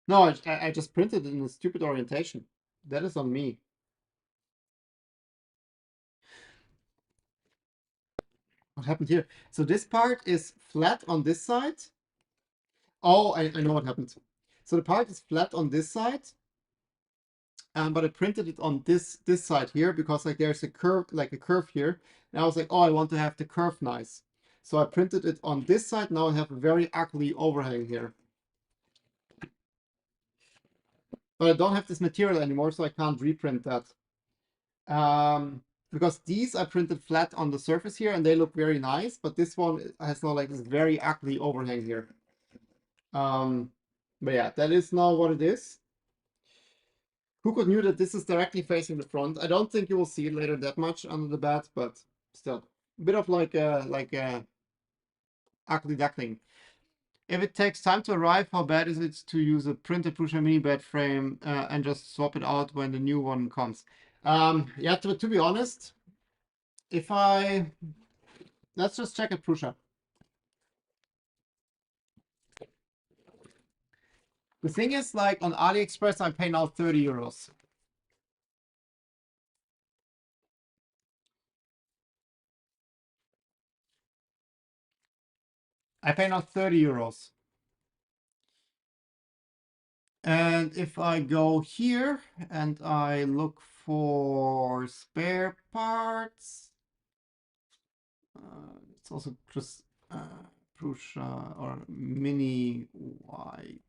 No, I just printed it in a stupid orientation. That is on me. What happened here? So this part is flat on this side. Oh, I know what happened. So the part is flat on this side, but I printed it on this side here because like there's a curve, like a curve here. And I was like, oh, I want to have the curve nice. So I printed it on this side. Now I have a very ugly overhang here. But I don't have this material anymore, so I can't reprint that. Because these I printed flat on the surface here and they look very nice, but this one has now like this very ugly overhang here. But yeah, that is now what it is. Who could knew that this is directly facing the front? I don't think you will see it later that much under the bat, but still, a bit of like a ugly duckling. If it takes time to arrive, how bad is it to use a printed Prusa mini bed frame and just swap it out when the new one comes? Yeah, to be honest, let's just check at Prusa. The thing is, like on AliExpress, I pay now 30 euros. I pay now 30 euros. And if I go here and I look for spare parts, It's also just Prusa or mini Y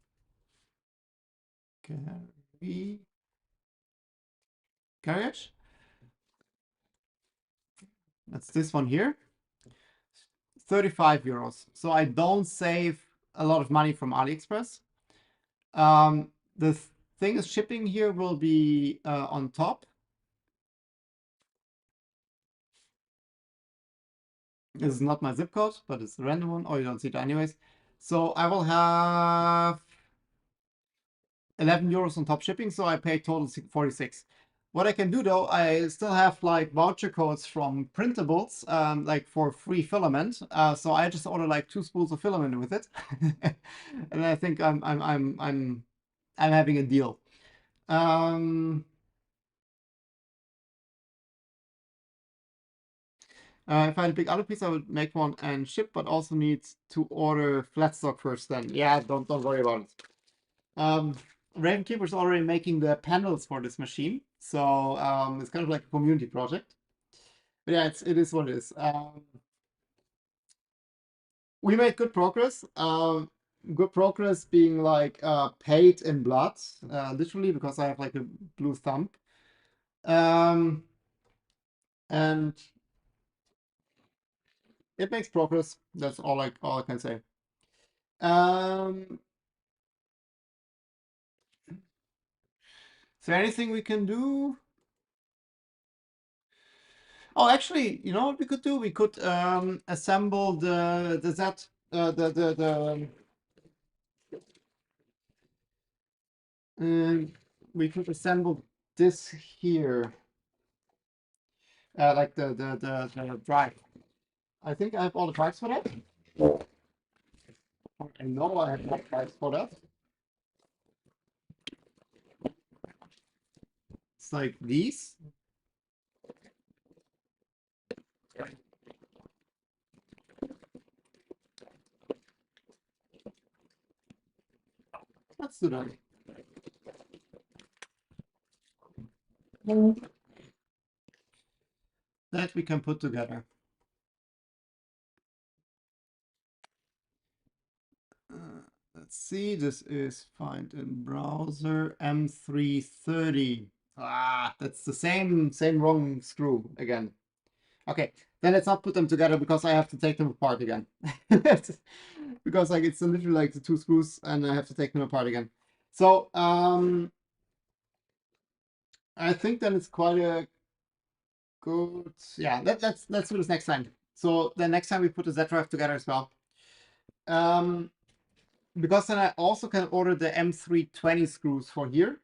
carriage. That's this one here. 35 euros. So I don't save a lot of money from AliExpress. The thing is, shipping here will be on top. This is not my zip code, but it's a random one. Oh, you don't see it anyways. So I will have 11 euros on top shipping, so I pay total 46. What I can do though, I still have like voucher codes from printables, like for free filament. So I just order like 2 spools of filament with it, and I think I'm having a deal. If I had a big other piece, I would make one and ship, but also need to order flat stock first. Then, yeah, don't worry about it. Ravenkeeper is already making the panels for this machine, so it's kind of like a community project. But yeah, it is what it is. We made good progress. Good progress being like paid in blood, literally, because I have like a blue thumb. And it makes progress. That's all I can say. Is there anything we can do? Oh, actually, you know what we could do? We could assemble the Z we could assemble this here, like the drive. I think I have all the parts for that. I know I have all the parts for that. It's like these. Let's do that. That we can put together. Let's see, this is find in browser M330. Ah, that's the same wrong screw again. Okay, then let's not put them together because I have to take them apart again. Because like it's literally like the 2 screws and I have to take them apart again. So I think then it's quite a good, yeah, let's do this next time. So the next time we put the Z drive together as well. Because then I also can order the M320 screws for here.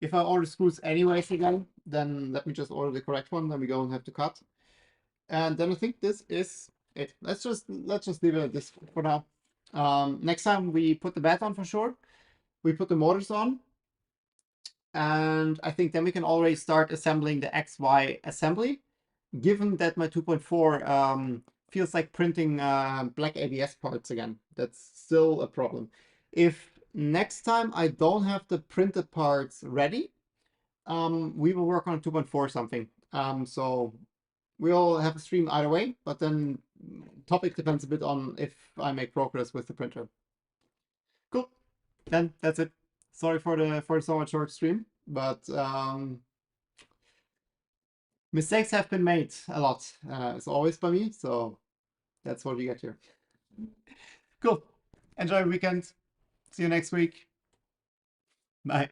If I order screws anyways again, then let me just order the correct one, then we don't have to cut. And then I think this is it. Let's just leave it at this for now. Next time we put the bed on for sure. We put the motors on. And I think then we can already start assembling the XY assembly. Given that my 2.4 feels like printing black ABS parts again. That's still a problem. If next time I don't have the printed parts ready, we will work on 2.4 something. So we'll have a stream either way, but then topic depends a bit on if I make progress with the printer. Cool. Then that's it. Sorry for the somewhat short stream, but mistakes have been made a lot, as always by me, so that's what we get here. Cool. Enjoy your weekend. See you next week. Bye.